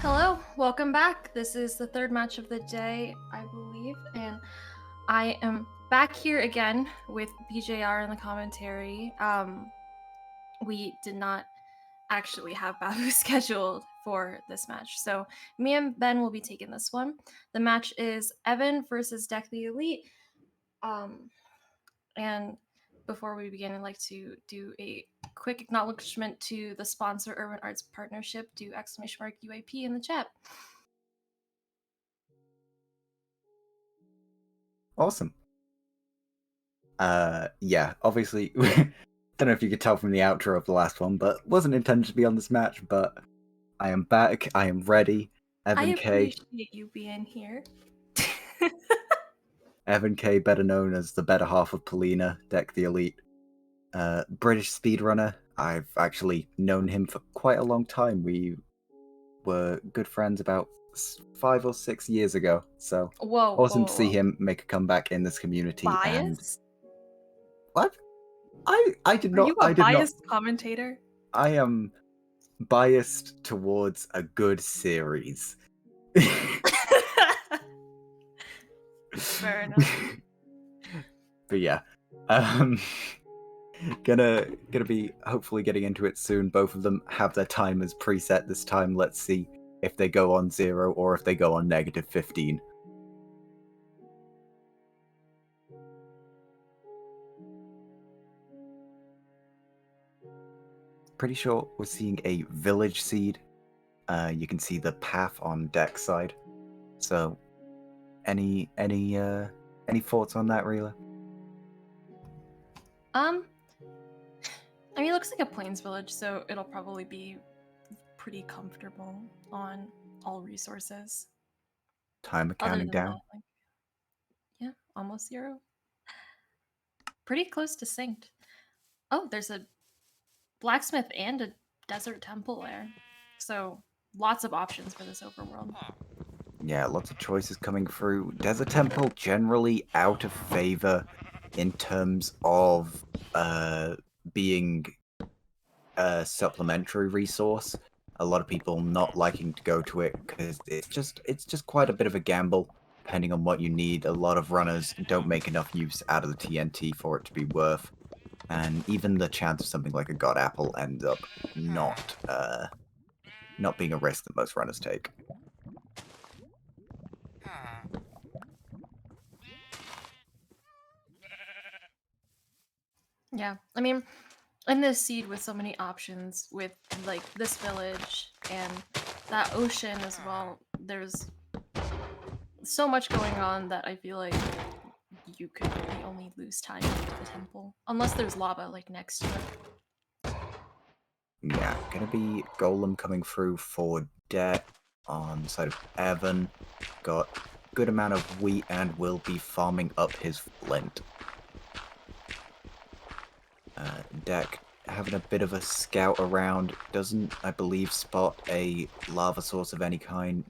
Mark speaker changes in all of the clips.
Speaker 1: Hello, welcome back. This is the third match of the day, I believe, and I am back here again with BJR in the commentary. We did not actually have Babu scheduled for this match, so me and Ben will be taking this one. The match is Evan versus DECTHEELITE. And before we begin, I'd like to do a quick acknowledgement to the sponsor, Urban Arts Partnership. Do !UAP in the chat.
Speaker 2: Awesome. Yeah, obviously, don't know if you could tell from the outro of the last one, but wasn't intended to be on this match, but I am back, I am ready.
Speaker 1: I
Speaker 2: EvanKae,
Speaker 1: appreciate you being here.
Speaker 2: EvanKae, better known as the better half of Polina, DECTHEELITE. British speedrunner. I've actually known him for quite a long time. We were good friends about 5 or 6 years ago, so awesome to see him make a comeback in this community.
Speaker 1: Biased?
Speaker 2: What? I did not.
Speaker 1: Are you a biased commentator?
Speaker 2: I am biased towards a good series.
Speaker 1: Fair enough.
Speaker 2: But yeah, gonna be hopefully getting into it soon. Both of them have their timers preset this time. Let's see if they go on 0 or if they go on -15. Pretty sure we're seeing a village seed. You can see the path on deck side. So, any thoughts on that, Rila?
Speaker 1: I mean, it looks like a plains village, so it'll probably be pretty comfortable on all resources.
Speaker 2: Timer counting down.
Speaker 1: That, like, yeah, almost 0. Pretty close to synced. Oh, there's a blacksmith and a desert temple there. So lots of options for this overworld.
Speaker 2: Yeah, lots of choices coming through. Desert Temple generally out of favor in terms of being a supplementary resource. A lot of people not liking to go to it because it's just quite a bit of a gamble depending on what you need. A lot of runners don't make enough use out of the TNT for it to be worth. And even the chance of something like a God Apple ends up not being a risk that most runners take.
Speaker 1: Yeah, I mean, in this seed with so many options, with like this village and that ocean as well, there's so much going on that I feel like you could really only lose time into the temple, unless there's lava like next to it.
Speaker 2: Yeah, gonna be Golem coming through for debt on the side of Evan. Got good amount of wheat and will be farming up his flint. Deck having a bit of a scout around. Doesn't, I believe, spot a lava source of any kind.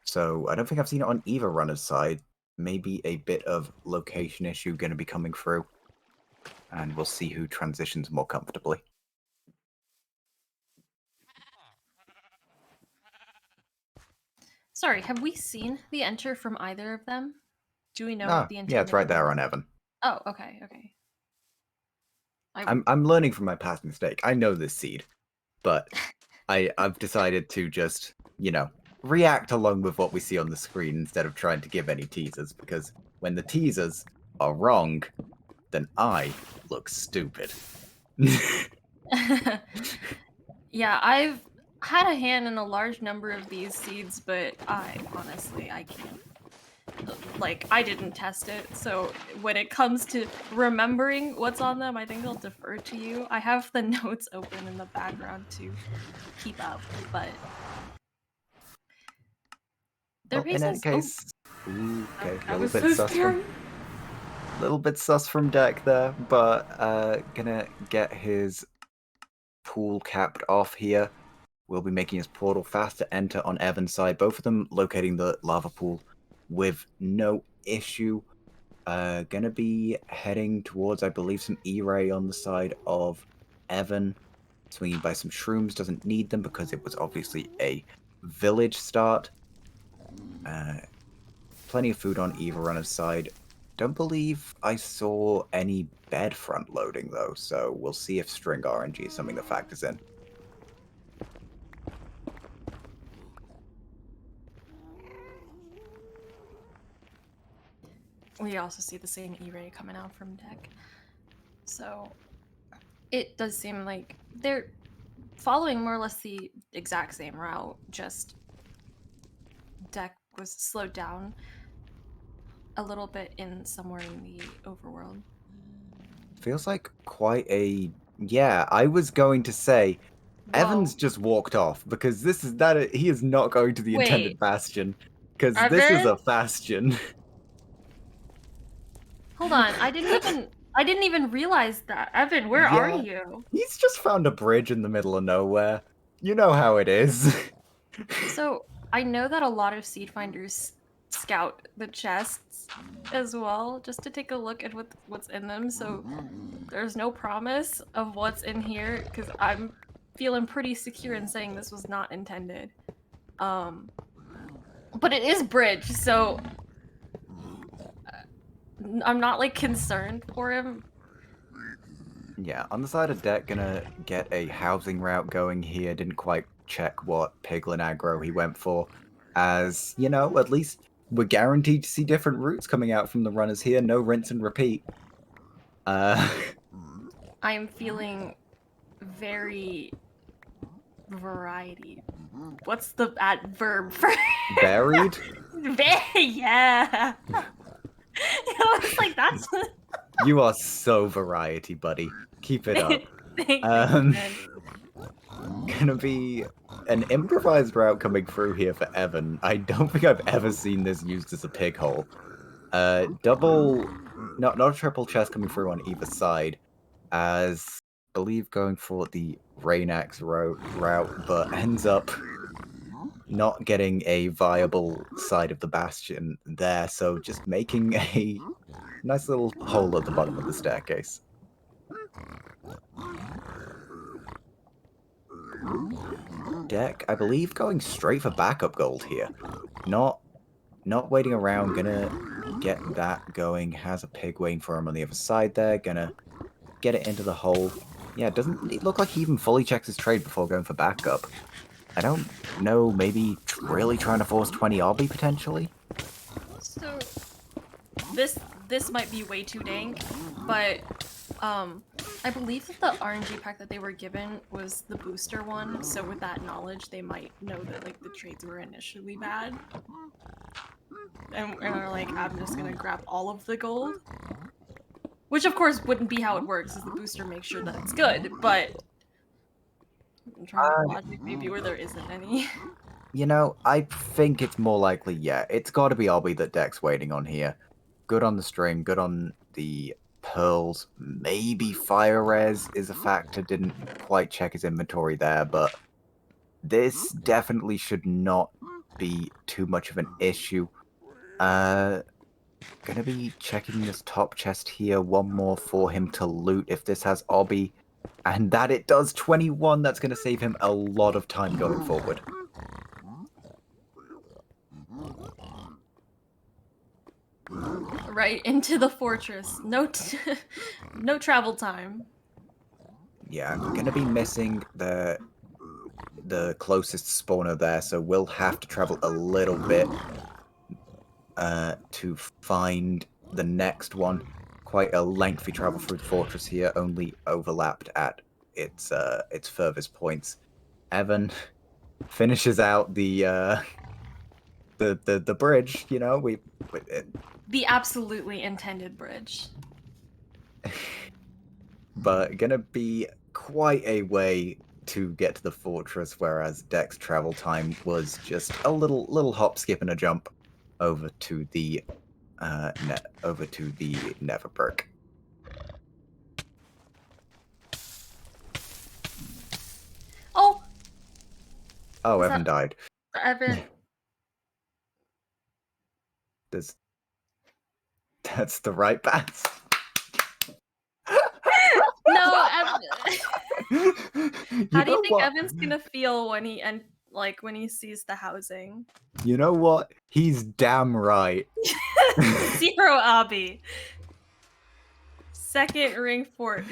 Speaker 2: So I don't think I've seen it on either runner's side. Maybe a bit of location issue going to be coming through. And we'll see who transitions more comfortably.
Speaker 1: Sorry, have we seen the enter from either of them? Do we know what the enter?
Speaker 2: Yeah, it's right there on Evan.
Speaker 1: Oh, okay, okay.
Speaker 2: I'm learning from my past mistake. I know this seed, but I've decided to just, react along with what we see on the screen instead of trying to give any teasers, because when the teasers are wrong, then I look stupid.
Speaker 1: Yeah, I've had a hand in a large number of these seeds, but I can't. Like, I didn't test it, so when it comes to remembering what's on them, I think I'll defer to you. I have the notes open in the background to keep up, but
Speaker 2: Well, in any case, okay, a little bit sus from deck there, but gonna get his pool capped off here. Will be making his portal fast to enter on Evan's side. Both of them locating the lava pool with no issue. Gonna be heading towards, I believe, some E-ray on the side of Evan. swinging by some shrooms, doesn't need them because it was obviously a village start. Plenty of food on either runner's side. Don't believe I saw any bed front loading though, so we'll see if string RNG is something that factors in.
Speaker 1: We also see the same E-ray coming out from deck. So it does seem like they're following more or less the exact same route, just deck was slowed down a little bit in somewhere in the overworld.
Speaker 2: Feels like quite a... Yeah, I was going to say,
Speaker 1: Whoa.
Speaker 2: Evan's just walked off because he is not going to the intended bastion because this is a bastion.
Speaker 1: Hold on, I didn't even realize that. Evan, where are you?
Speaker 2: He's just found a bridge in the middle of nowhere. You know how it is.
Speaker 1: So I know that a lot of seed finders scout the chests as well, just to take a look at what's in them. So there's no promise of what's in here because I'm feeling pretty secure in saying this was not intended. But it is bridge, so I'm not like concerned for him.
Speaker 2: Yeah, on the side of deck, gonna get a housing route going here. Didn't quite check what piglin aggro he went for. As, you know, at least we're guaranteed to see different routes coming out from the runners here. No rinse and repeat.
Speaker 1: I'm feeling very variety. What's the adverb for
Speaker 2: varied?
Speaker 1: Yeah. It's like that's.
Speaker 2: You are so variety, buddy. Keep it up. Gonna be an improvised route coming through here for Evan. I don't think I've ever seen this used as a pig hole. Double, not a triple chest coming through on either side, as I believe going for the Rainax route, but ends up not getting a viable side of the bastion there, so just making a nice little hole at the bottom of the staircase. Deck, I believe, going straight for backup gold here. Not waiting around, gonna get that going. Has a pig waiting for him on the other side there, gonna get it into the hole. Yeah, doesn't it look like he even fully checks his trade before going for backup? I don't know, maybe really trying to force 20 obby potentially?
Speaker 1: So, this might be way too dank, but I believe that the RNG pack that they were given was the booster one, so with that knowledge, they might know that like the trades were initially bad. And are like, I'm just gonna grab all of the gold. Which of course wouldn't be how it works, is the booster makes sure that it's good, but I'm trying to make logic maybe where there isn't any.
Speaker 2: You know, I think it's more likely, yeah, it's gotta be Obby that Deck's waiting on here. Good on the string, good on the pearls. Maybe fire res is a factor, didn't quite check his inventory there, but this definitely should not be too much of an issue. Gonna be checking this top chest here. One more for him to loot if this has Obby. And that it does 21. That's gonna save him a lot of time going forward.
Speaker 1: Right into the fortress. No travel time.
Speaker 2: Yeah, I'm gonna be missing the closest spawner there, so we'll have to travel a little bit to find the next one. Quite a lengthy travel through the fortress here, only overlapped at its furthest points. Evan finishes out the bridge. You know,
Speaker 1: the absolutely intended bridge.
Speaker 2: But gonna be quite a way to get to the fortress, whereas Deck's travel time was just a little hop, skip, and a jump over to the Nether perk. Oh, Evan died.
Speaker 1: Evan.
Speaker 2: That's the right path.
Speaker 1: No, Evan. How do you think Evan's gonna feel when he sees the housing?
Speaker 2: You know what? He's damn right.
Speaker 1: 0 Abby. Second ring fort.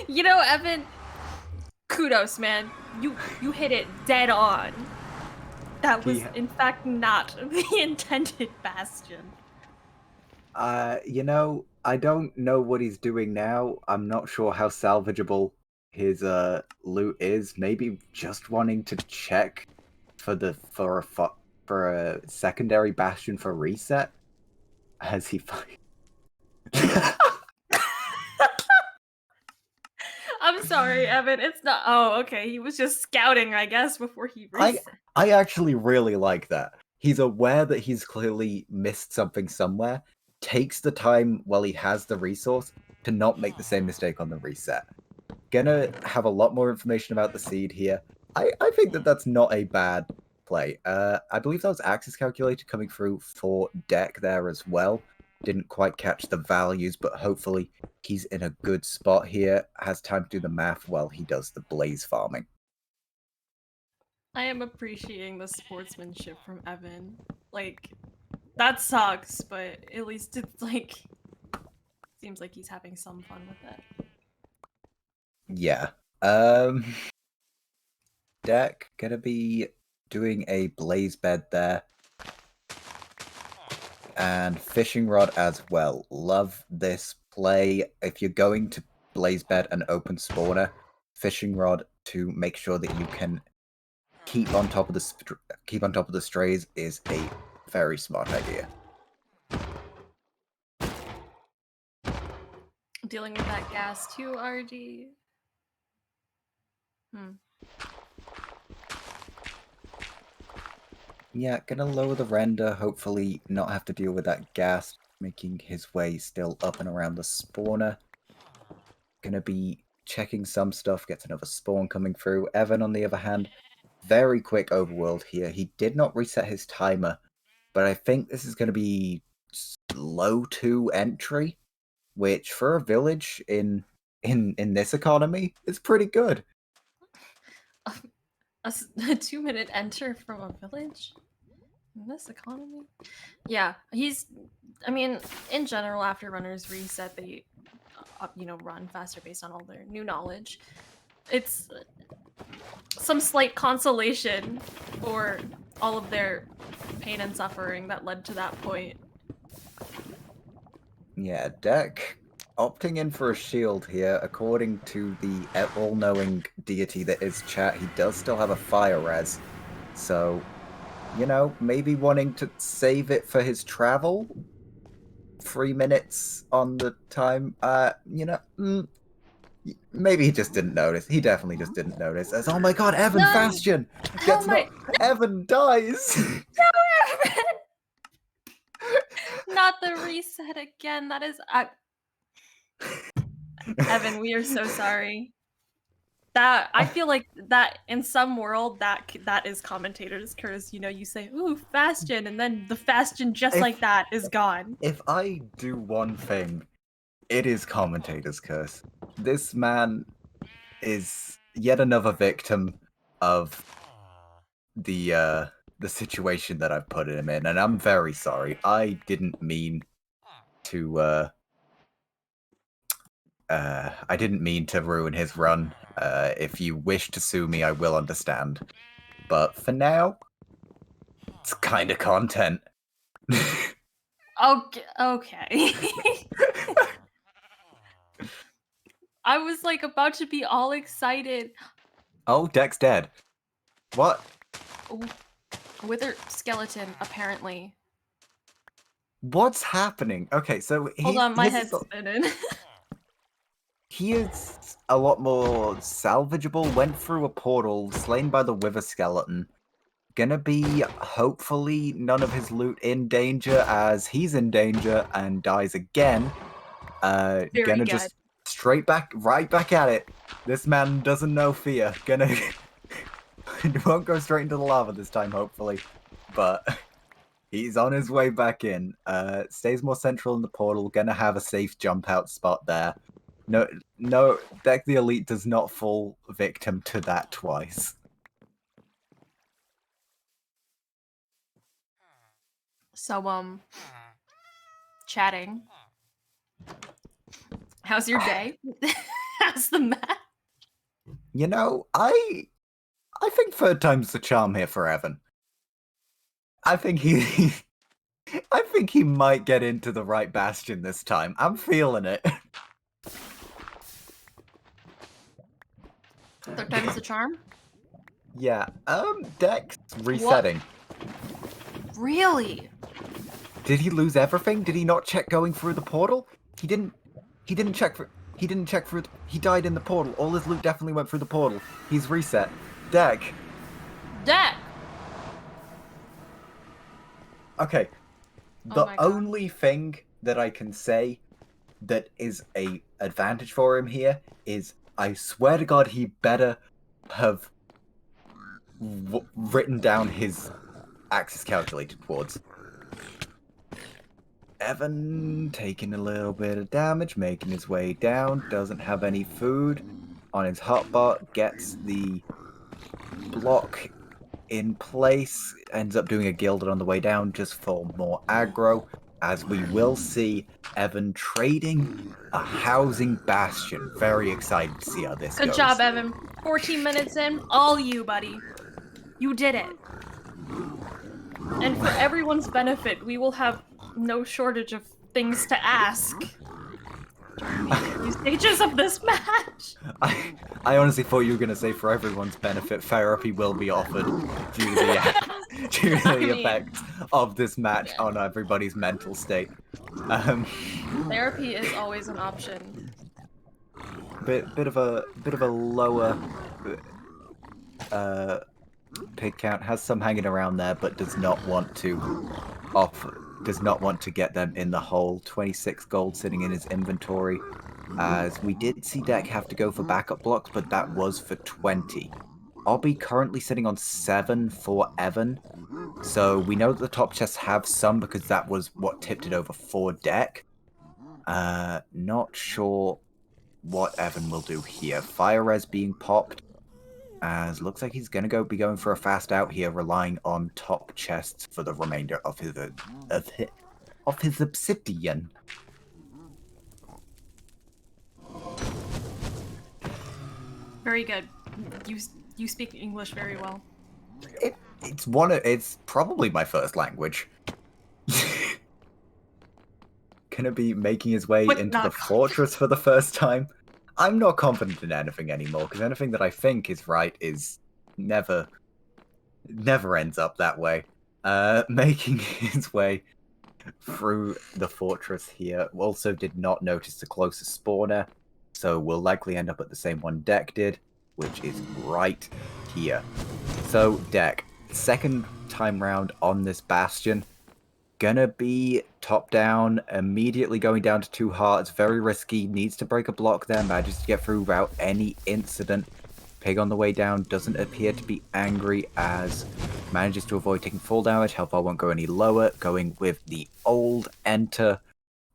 Speaker 1: You know, Evan, kudos, man. You hit it dead on. That was, in fact, not the intended bastion.
Speaker 2: You know, I don't know what he's doing now. I'm not sure how salvageable his loot is. Maybe just wanting to check for a secondary bastion for reset. Has he?
Speaker 1: I'm sorry, Evan. It's not. Oh, okay. He was just scouting, I guess, before he reset.
Speaker 2: I actually really like that. He's aware that he's clearly missed something somewhere, takes the time while he has the resource to not make the same mistake on the reset. Gonna have a lot more information about the seed here. I think that that's not a bad play. I believe that was Axis Calculator coming through for deck there as well. Didn't quite catch the values, but hopefully he's in a good spot here. Has time to do the math while he does the blaze farming.
Speaker 1: I am appreciating the sportsmanship from Evan. Like, that sucks, but at least it's like, seems like he's having some fun with it.
Speaker 2: Yeah. Deck gonna be doing a blaze bed there. And fishing rod as well. Love this play. If you're going to blaze bed and open spawner, fishing rod to make sure that you can keep on top of the strays is a very smart idea.
Speaker 1: Dealing with that gas too, RD.
Speaker 2: Yeah, gonna lower the render, hopefully not have to deal with that gas, making his way still up and around the spawner. Gonna be checking some stuff, gets another spawn coming through. Evan, on the other hand, very quick overworld here. He did not reset his timer, but I think this is gonna be low 2 entry, which for a village in this economy is pretty good.
Speaker 1: A 2-minute enter from a village? In this economy? Yeah, I mean, in general, after runners reset, they, run faster based on all their new knowledge. It's some slight consolation for all of their pain and suffering that led to that point.
Speaker 2: Yeah, deck opting in for a shield here. According to the all-knowing deity that is chat, he does still have a fire res. So, you know, maybe wanting to save it for his travel. 3 minutes on the time. Maybe he just didn't notice. He definitely just didn't notice. As, oh my god, Evan Bastion gets Evan dies.
Speaker 1: No, Evan! Not the reset again. That is Evan, we are so sorry. That I feel like that in some world that is commentators curse. You know, you say, "Ooh, Bastion," and then the Bastion just like that is gone.
Speaker 2: If I do one thing, it is commentators curse. This man is yet another victim of the situation that I've put him in, and I'm very sorry. I didn't mean to ruin his run. If you wish to sue me, I will understand. But for now, it's kind of content.
Speaker 1: Okay. I was like about to be all excited.
Speaker 2: Oh, Deck's dead. What?
Speaker 1: Wither skeleton, apparently.
Speaker 2: What's happening? Okay, so
Speaker 1: hold on, my head's spinning.
Speaker 2: He is a lot more salvageable. Went through a portal, slain by the wither skeleton. Gonna be, hopefully, none of his loot in danger, as he's in danger and dies again. Gonna just right back at it. This man doesn't know fear. Gonna won't go straight into the lava this time, hopefully, but he's on his way back in. Stays more central in the portal. Gonna have a safe jump out spot there. No, no, Deck the Elite does not fall victim to that twice.
Speaker 1: So, chatting. How's your day? How's the match?
Speaker 2: You know, I think third time's the charm here for Evan. I think he might get into the right bastion this time. I'm feeling it.
Speaker 1: Third time's the charm?
Speaker 2: Yeah, Deck's resetting.
Speaker 1: What? Really?
Speaker 2: Did he lose everything? Did he not check going through the portal? He didn't check for he died in the portal. All his loot definitely went through the portal. He's reset. Deck. Okay. The only thing that I can say that is a advantage for him here is I swear to God he better have written down his axis calculated towards. Evan taking a little bit of damage, making his way down, doesn't have any food on his hotbar, gets the block in place, ends up doing a gilded on the way down just for more aggro, as we will see Evan trading a housing bastion. Very excited to see how this goes.
Speaker 1: Good job, Evan. 14 minutes in, all you, buddy. You did it. And for everyone's benefit, we will have no shortage of things to ask during the early stages of this match.
Speaker 2: I honestly thought you were going to say for everyone's benefit, therapy will be offered due to the effects of this match on everybody's mental state.
Speaker 1: Therapy is always an option.
Speaker 2: Bit of a lower pig count, has some hanging around there, but does not want to get them in the hole. 26 gold sitting in his inventory, as we did see Deck have to go for backup blocks, but that was for 20. Obby currently sitting on 7 for Evan, so we know that the top chests have some because that was what tipped it over for Deck. Not sure what Evan will do here. Fire res being popped, as looks like he's gonna be going for a fast out here, relying on top chests for the remainder of his obsidian.
Speaker 1: Very good. You speak English very well.
Speaker 2: It's probably my first language. Gonna be making his way into the fortress for the first time. I'm not confident in anything anymore, because anything that I think is right is never ends up that way. Making his way through the fortress here. Also did not notice the closest spawner, so we'll likely end up at the same one Deck did, which is right here. So Deck, second time round on this bastion, gonna be top down, immediately going down to 2 hearts, very risky, needs to break a block there, manages to get through without any incident. Pig on the way down doesn't appear to be angry, as manages to avoid taking full damage. Health bar won't go any lower, going with the old enter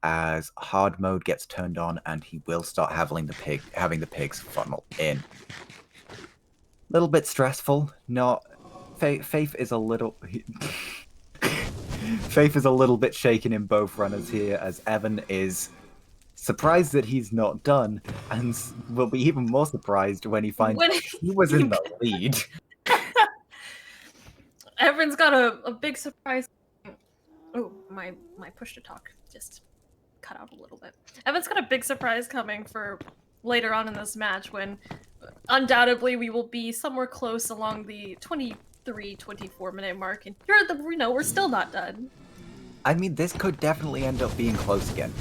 Speaker 2: as hard mode gets turned on, and he will start having the pigs funnel in. Little bit stressful. Not Faith is a little Faith is a little bit shaken in both runners here, as Evan is surprised that he's not done, and will be even more surprised when he finds he was in the lead.
Speaker 1: Evan's got a big surprise. Oh, my push to talk just cut out a little bit. Evan's got a big surprise coming for later on in this match, when undoubtedly we will be somewhere close along the 23-24 minute mark, and we're still not done.
Speaker 2: I mean, this could definitely end up being close again.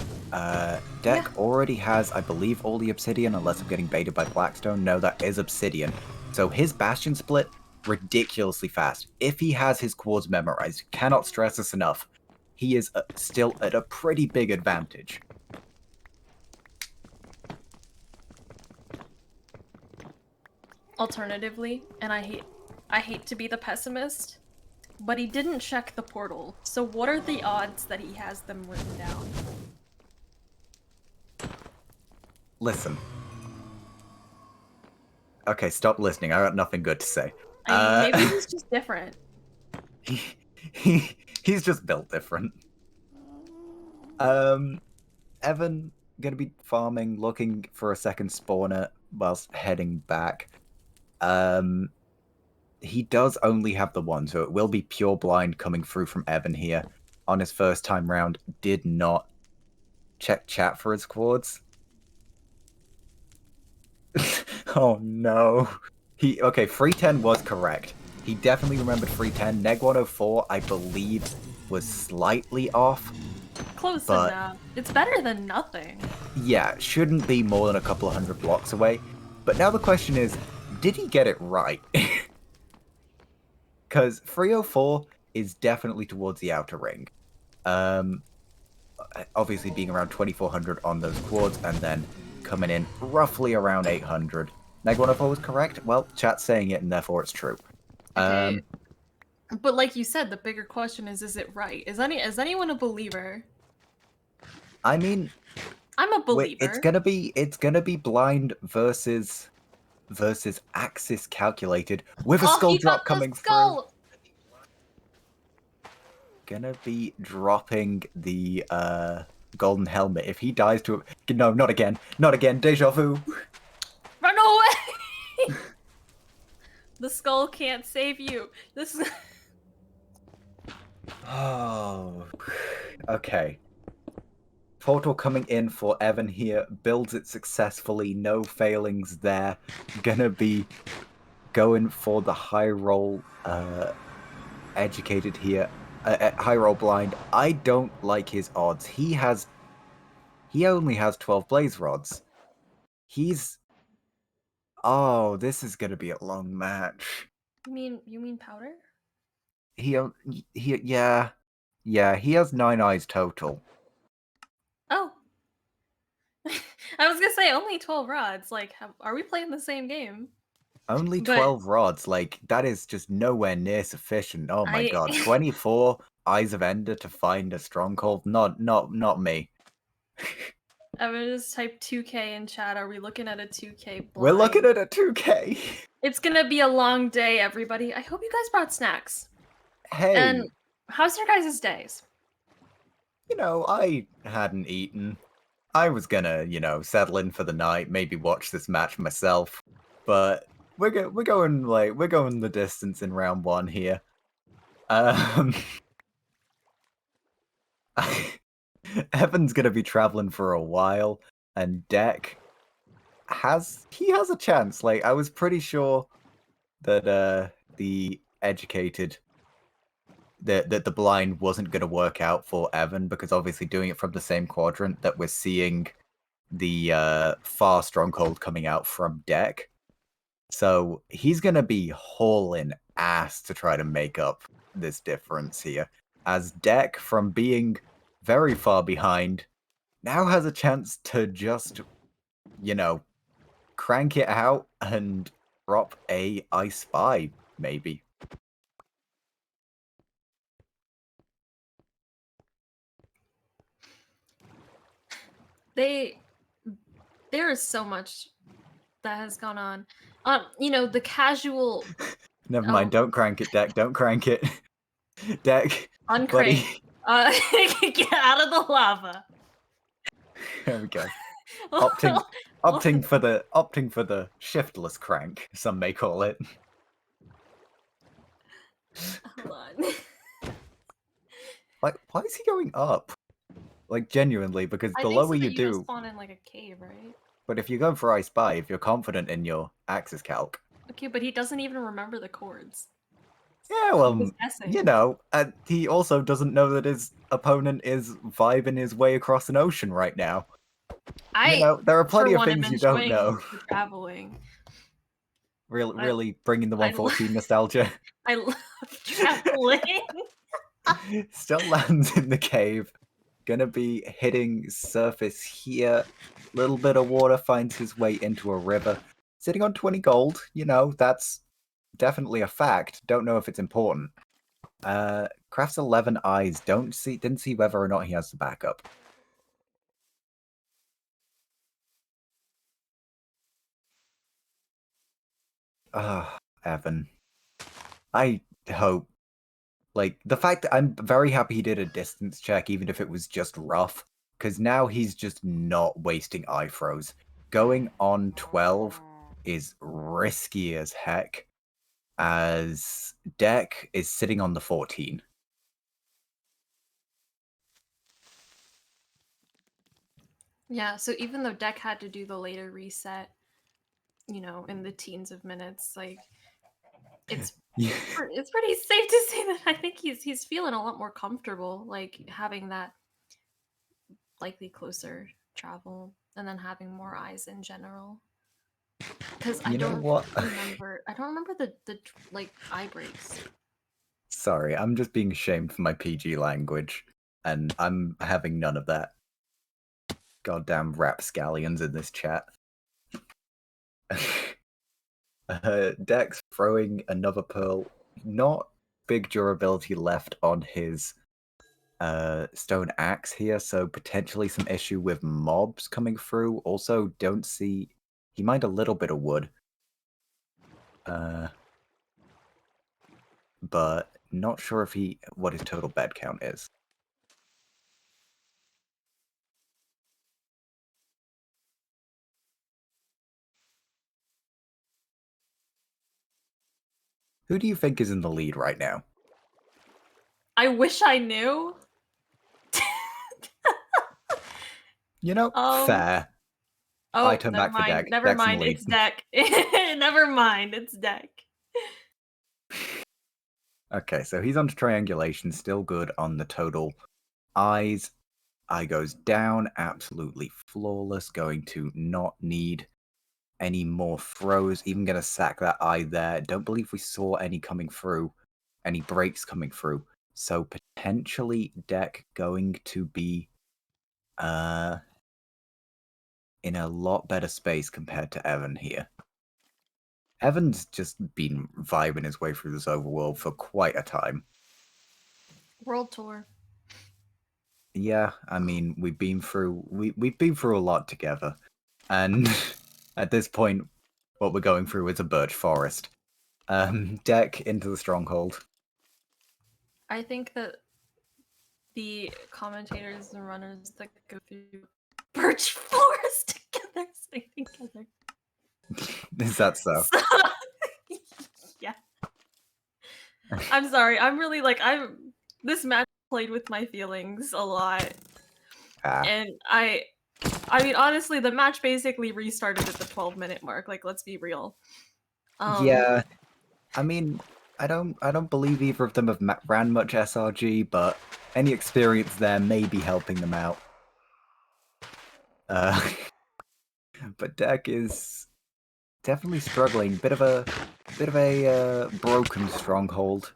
Speaker 2: Deck already has, I believe, all the obsidian, unless I'm getting baited by Blackstone. No, that is obsidian. So his bastion split, ridiculously fast. If he has his quartz memorized, cannot stress this enough, he is still at a pretty big advantage.
Speaker 1: Alternatively, and I hate to be the pessimist, but he didn't check the portal, so what are the odds that he has them written down?
Speaker 2: Listen. Okay, stop listening. I got nothing good to say.
Speaker 1: I mean, maybe he's just different.
Speaker 2: He's just built different. Evan gonna be farming, looking for a second spawner whilst heading back. He does only have the one, so it will be pure blind coming through from Evan here. On his first time round, did not check chat for his quads. Oh no. Okay, 310 was correct. He definitely remembered 310. Neg 104, I believe, was slightly off.
Speaker 1: Close enough. It's better than nothing.
Speaker 2: Yeah, shouldn't be more than a couple of hundred blocks away. But now the question is, did he get it right? Because 304 is definitely towards the outer ring. Obviously being around 2400 on those quads and then coming in roughly around 800. Neg 104 was correct? Well, chat's saying it and therefore it's true.
Speaker 1: Okay. But like you said, the bigger question is it right? Is anyone a believer?
Speaker 2: I mean,
Speaker 1: I'm a believer.
Speaker 2: It's gonna be blind versus Axis calculated with a skull drop coming through. Gonna be dropping the golden helmet. If he dies to it, no, not again, not again. Deja vu.
Speaker 1: Run away! The skull can't save you. This.
Speaker 2: Oh, okay. Portal coming in for Evan here. Builds it successfully. No failings there. Gonna be going for the high roll educated here. High roll blind. I don't like his odds. He only has 12 blaze rods. Oh, this is gonna be a long match.
Speaker 1: You mean powder?
Speaker 2: Yeah, he has 9 eyes total.
Speaker 1: Oh. I was gonna say only 12 rods. Like, are we playing the same game?
Speaker 2: Only 12 rods, like, that is just nowhere near sufficient. Oh my god, 24 Eyes of Ender to find a stronghold? Not me.
Speaker 1: I'm gonna just type 2K in chat. Are we looking at a 2K blind?
Speaker 2: We're looking at a 2K.
Speaker 1: It's gonna be a long day, everybody. I hope you guys brought snacks.
Speaker 2: Hey.
Speaker 1: And how's your guys' days?
Speaker 2: You know, I hadn't eaten. I was gonna, settle in for the night, maybe watch this match myself. But we're going the distance in round 1 here. Evan's gonna be traveling for a while, and Deck has a chance. Like, I was pretty sure that the educated that the blind wasn't gonna work out for Evan, because obviously doing it from the same quadrant that we're seeing the far stronghold coming out from Deck. So he's gonna be hauling ass to try to make up this difference here. As Deck, from being very far behind, now has a chance to just, crank it out and drop a I Spy, maybe.
Speaker 1: There is so much that has gone on. The casual.
Speaker 2: Never mind. Don't crank it, Deck. Don't crank it, Deck.
Speaker 1: Uncrank. Get out of the lava.
Speaker 2: There we go. Opting for the shiftless crank, some may call it.
Speaker 1: Hold on.
Speaker 2: Why is he going up? Like, genuinely, because the lower you do,
Speaker 1: you spawn in like a cave, right?
Speaker 2: But if you go for I Spy, if you're confident in your Axis calc.
Speaker 1: Okay, but he doesn't even remember the chords.
Speaker 2: Yeah, well, he also doesn't know that his opponent is vibing his way across an ocean right now. There are plenty of things you don't know.
Speaker 1: Traveling.
Speaker 2: Really bringing the 114 nostalgia.
Speaker 1: I love traveling.
Speaker 2: Still lands in the cave. Gonna be hitting surface here. Little bit of water, finds his way into a river. Sitting on 20 gold, that's definitely a fact. Don't know if it's important. Crafts 11 eyes. Didn't see whether or not he has the backup. Evan. I hope. Like, the fact that I'm very happy he did a distance check, even if it was just rough, because now he's just not wasting eye throws. Going on 12 is risky as heck, as Deck is sitting on the 14.
Speaker 1: Yeah, so even though Deck had to do the later reset, you know, in the teens of minutes, like it's
Speaker 2: Yeah.
Speaker 1: it's pretty safe to say that I think he's feeling a lot more comfortable, like having that likely closer travel and then having more eyes in general. Because
Speaker 2: You know what?
Speaker 1: I don't remember the like eye breaks.
Speaker 2: Sorry, I'm just being shamed for my PG language, and I'm having none of that. Goddamn rapscallions in this chat. Dex throwing another pearl. Not big durability left on his stone axe here, so potentially some issue with mobs coming through. Also, don't see... He mined a little bit of wood. But not sure if what his total bed count is. Who do you think is in the lead right now?
Speaker 1: I wish I knew.
Speaker 2: You know, fair.
Speaker 1: Oh,
Speaker 2: I turn
Speaker 1: never
Speaker 2: back for
Speaker 1: mind.
Speaker 2: Deck.
Speaker 1: Never
Speaker 2: Deck's in the
Speaker 1: mind.
Speaker 2: lead.
Speaker 1: It's Deck. Never mind. It's Deck.
Speaker 2: Okay, so he's on to triangulation, still good on the total. Eyes, eye goes down, absolutely flawless, going to not need any more throws, even gonna sack that eye there. Don't believe we saw any coming through, any breaks coming through. So potentially Deck going to be in a lot better space compared to Evan here. Evan's just been vibing his way through this overworld for quite a time.
Speaker 1: World tour.
Speaker 2: Yeah, I mean, we've been through a lot together, and at this point, what we're going through is a birch forest. Deck into the stronghold.
Speaker 1: I think that the commentators and runners that go through birch forest together stay together.
Speaker 2: Is that so?
Speaker 1: Yeah. I'm sorry. I'm really like this match played with my feelings a lot. And I mean honestly the match basically restarted at the 12-minute mark. Like let's be real.
Speaker 2: Yeah, I mean, I don't believe either of them have ran much SRG, but any experience there may be helping them out. But Deck is definitely struggling. Bit of a broken stronghold.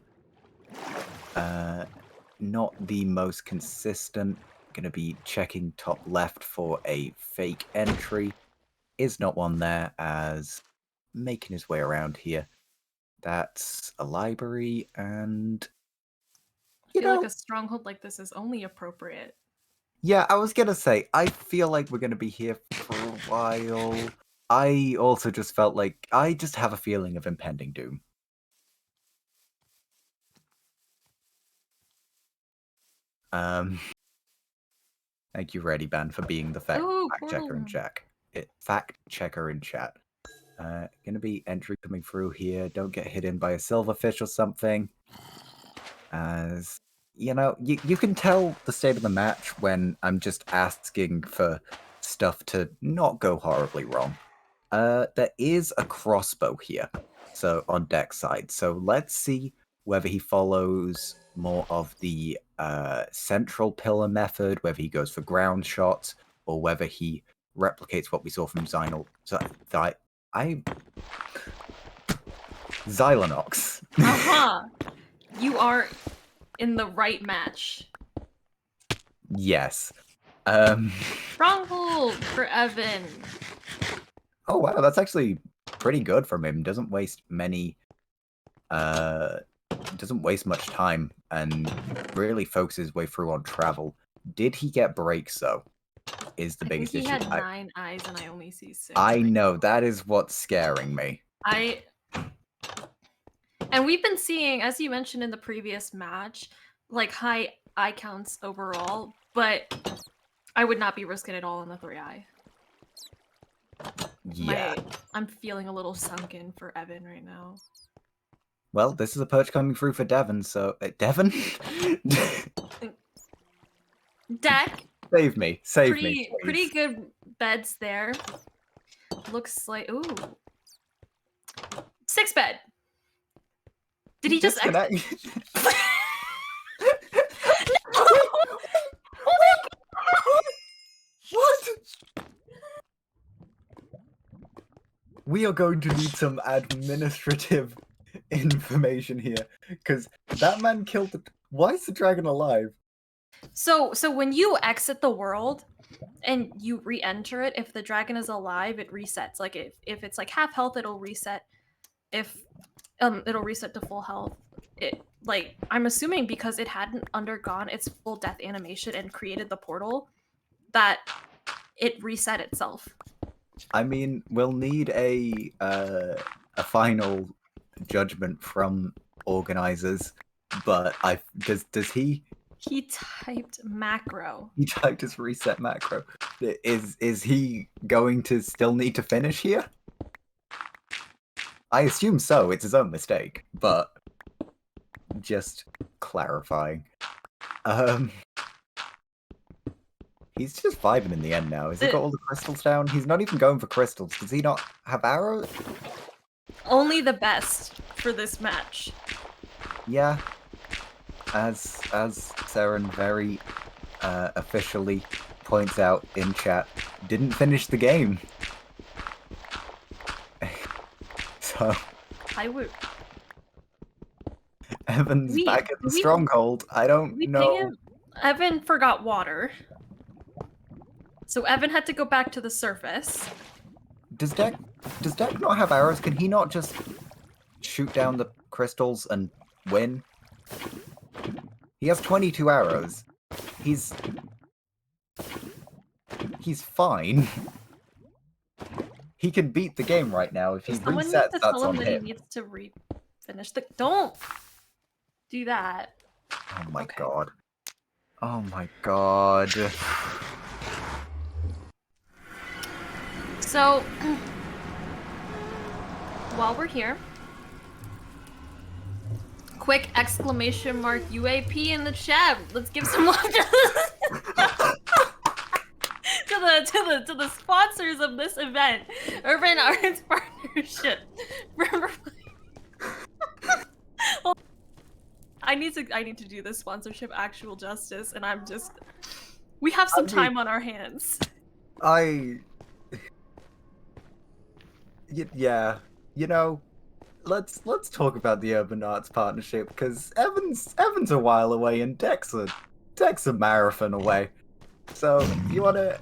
Speaker 2: Not the most consistent. Going to be checking top left for a fake entry. Is not one there, as making his way around here. That's a library, and
Speaker 1: I feel like a stronghold like this is only appropriate.
Speaker 2: Yeah, I was gonna say, I feel like we're gonna be here for a while. I also just felt like I just have a feeling of impending doom. Thank you, Ready Band, for being the fact checker in chat. Fact checker in chat. Gonna be entry coming through here. Don't get hit in by a silverfish or something. As you know, you can tell the state of the match when I'm just asking for stuff to not go horribly wrong. There is a crossbow here, so on Deck's side. So let's see whether he follows more of the central pillar method, whether he goes for ground shots, or whether he replicates what we saw from Xylonox.
Speaker 1: You are in the right match.
Speaker 2: Yes.
Speaker 1: Stronghold for Evan.
Speaker 2: Oh wow, that's actually pretty good from him. Doesn't waste many doesn't waste much time and really focuses his way through on travel. Did he get breaks though? Is the biggest issue.
Speaker 1: He had 9 eyes and I only see 6.
Speaker 2: I know, that is what's scaring me.
Speaker 1: And we've been seeing, as you mentioned in the previous match, like high eye counts overall, but I would not be risking it all on the 3-eye.
Speaker 2: Yeah.
Speaker 1: I'm feeling a little sunken for Evan right now.
Speaker 2: Well, this is a perch coming through for Devon, so... Devon?
Speaker 1: Deck!
Speaker 2: Save me. Save me, please.
Speaker 1: Pretty good beds there. Looks like... Ooh. 6 bed! Did he just...
Speaker 2: Disconnect? What? We are going to need some administrative information here, because that man killed the... Why is the dragon alive?
Speaker 1: So when you exit the world and you re-enter it, if the dragon is alive, it resets. Like if it's like half health, it'll reset. If it'll reset to full health. It like I'm assuming because it hadn't undergone its full death animation and created the portal, that it reset itself.
Speaker 2: I mean, we'll need a final judgment from organizers, but does he?
Speaker 1: He typed macro.
Speaker 2: He typed his reset macro. Is he going to still need to finish here? I assume so. It's his own mistake, but just clarifying. He's just vibing in the end now. Has he got all the crystals down? He's not even going for crystals. Does he not have arrows?
Speaker 1: Only the best for this match.
Speaker 2: Yeah. As Saren very officially points out in chat, didn't finish the game. So
Speaker 1: I would...
Speaker 2: Evan's back at the Stronghold. I don't know.
Speaker 1: Evan forgot water. So Evan had to go back to the surface.
Speaker 2: Does Deck not have arrows? Can he not just shoot down the crystals and win? He has 22 arrows. He's fine. He can beat the game right now if he resets. That's on him.
Speaker 1: He needs to finish the... Don't do that.
Speaker 2: Oh my god. Oh my god.
Speaker 1: So, while we're here, quick exclamation mark UAP in the chat. Let's give some love to the sponsors of this event, Urban Arts Partnership. I need to do this sponsorship actual justice, and we have some time on our hands.
Speaker 2: Yeah, you know, let's talk about the Urban Arts Partnership, because Evan's a while away and Deck's a marathon away. So you wanna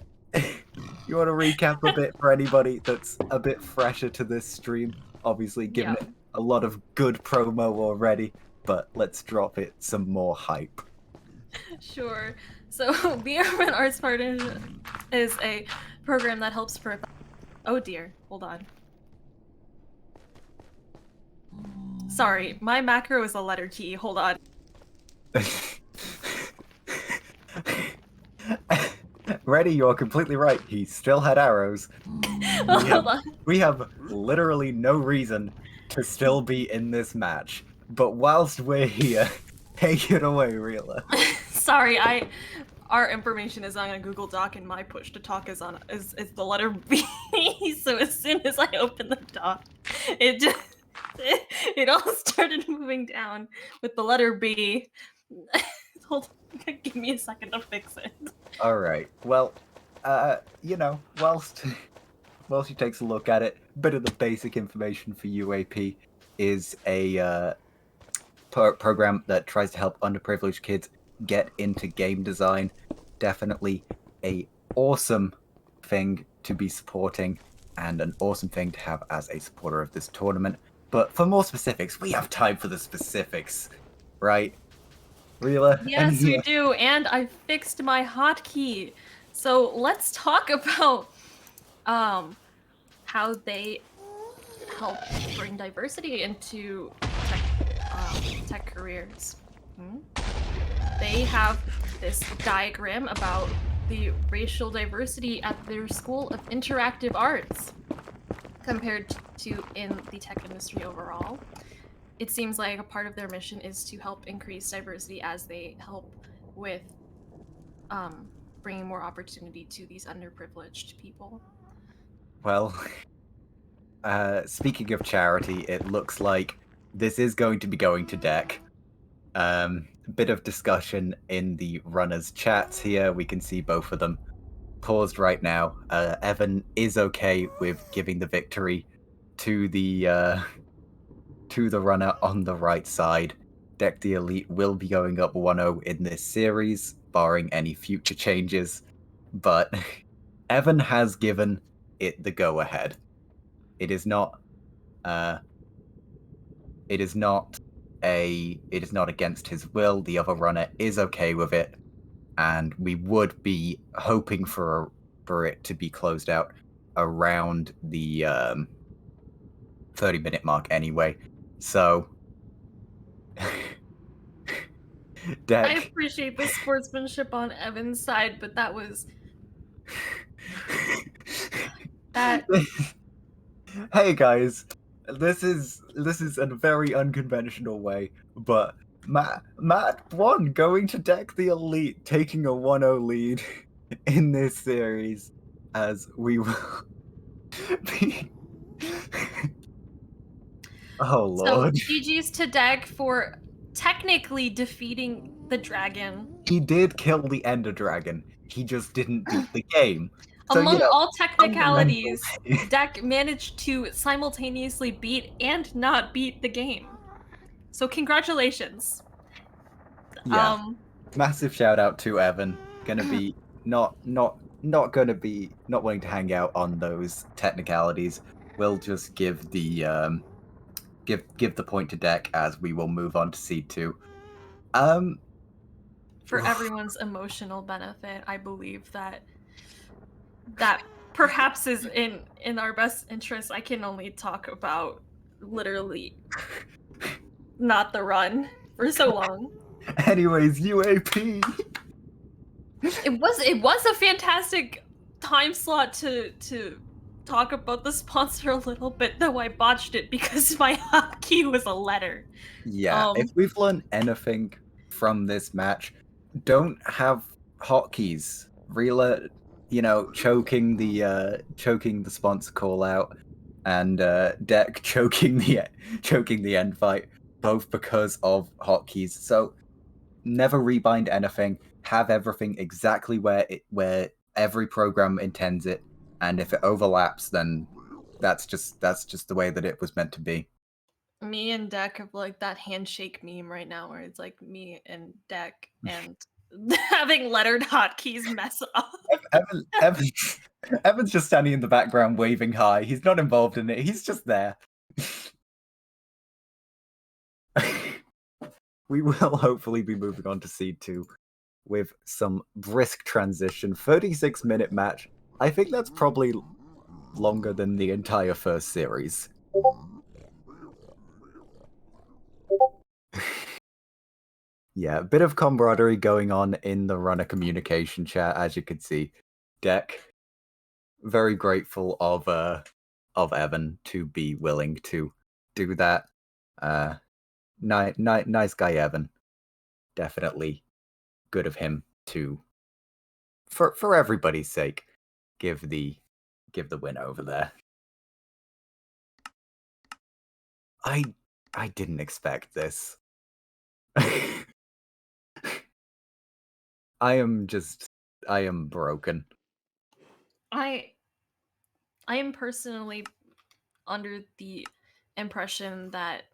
Speaker 2: recap a bit for anybody that's a bit fresher to this stream? Obviously, given it a lot of good promo already, but let's drop it some more hype.
Speaker 1: Sure. So the Urban Arts Partnership is a program that helps for... Oh dear, hold on. Sorry, my macro is a letter key. Hold on.
Speaker 2: Reddy, you're completely right. He still had arrows. We have literally no reason to still be in this match. But whilst we're here, take it away, Reela.
Speaker 1: Sorry, our information is on a Google Doc, and my push to talk is the letter B. So as soon as I open the doc, it all started moving down with the letter B. Hold on, give me a second to fix it.
Speaker 2: All right. Well, you know, whilst he takes a look at it, a bit of the basic information for UAP is a program that tries to help underprivileged kids get into game design. Definitely a awesome thing to be supporting and an awesome thing to have as a supporter of this tournament. But for more specifics, we have time for the specifics, right? Reela?
Speaker 1: Yes, we do, and I fixed my hotkey. So let's talk about how they help bring diversity into tech careers. They have this diagram about the racial diversity at their School of Interactive Arts compared to in the tech industry overall. It seems like a part of their mission is to help increase diversity as they help with bringing more opportunity to these underprivileged people.
Speaker 2: Well, speaking of charity, it looks like this is going to be going to deck. Bit of discussion in the runners' chats here. We can see both of them paused right now. Evan is okay with giving the victory to the runner on the right side. Deck the Elite will be going up 1-0 in this series, barring any future changes. But Evan has given it the go-ahead. It is not. It is not against his will. The other runner is okay with it, and we would be hoping for it to be closed out around the 30-minute mark anyway. So, Deck.
Speaker 1: I appreciate the sportsmanship on Evan's side, but that was that.
Speaker 2: Hey guys, this is a very unconventional way, but Matt won, going to Deck the Elite, taking a 1-0 lead in this series, as we will be. Oh lord.
Speaker 1: So GG's to Deck for technically defeating the dragon.
Speaker 2: He did kill the Ender Dragon. He just didn't beat the game. So,
Speaker 1: Among all
Speaker 2: fundamentals.
Speaker 1: technicalities, Deck managed to simultaneously beat and not beat the game. So congratulations.
Speaker 2: Yeah. Massive shout out to Evan. Gonna be not gonna be not wanting to hang out on those technicalities. We'll just give the give the point to Deck, as we will move on to Seed 2.
Speaker 1: For everyone's emotional benefit, I believe that perhaps is in our best interest. I can only talk about literally not the run for so long.
Speaker 2: Anyways, UAP.
Speaker 1: It was a fantastic time slot to talk about the sponsor a little bit, though I botched it because my hotkey was a letter.
Speaker 2: Yeah, if we've learned anything from this match, don't have hotkeys. Reela, choking the sponsor call out, and Deck choking the end fight, both because of hotkeys. So never rebind anything. Have everything exactly where every program intends it, and if it overlaps, then that's just the way that it was meant to be.
Speaker 1: Me and Deck have like that handshake meme right now where it's like me and Deck and having lettered hotkeys mess up.
Speaker 2: Evan's just standing in the background waving hi. He's not involved in it. He's just there. We will hopefully be moving on to Seed 2 with some brisk transition. 36-minute match. I think that's probably longer than the entire first series. Yeah, a bit of camaraderie going on in the runner communication chat, as you can see. Deck, very grateful of Evan to be willing to do that. Nice guy, Evan. Definitely good of him to, for everybody's sake, give the win over there. I didn't expect this. I am broken.
Speaker 1: I am personally under the impression that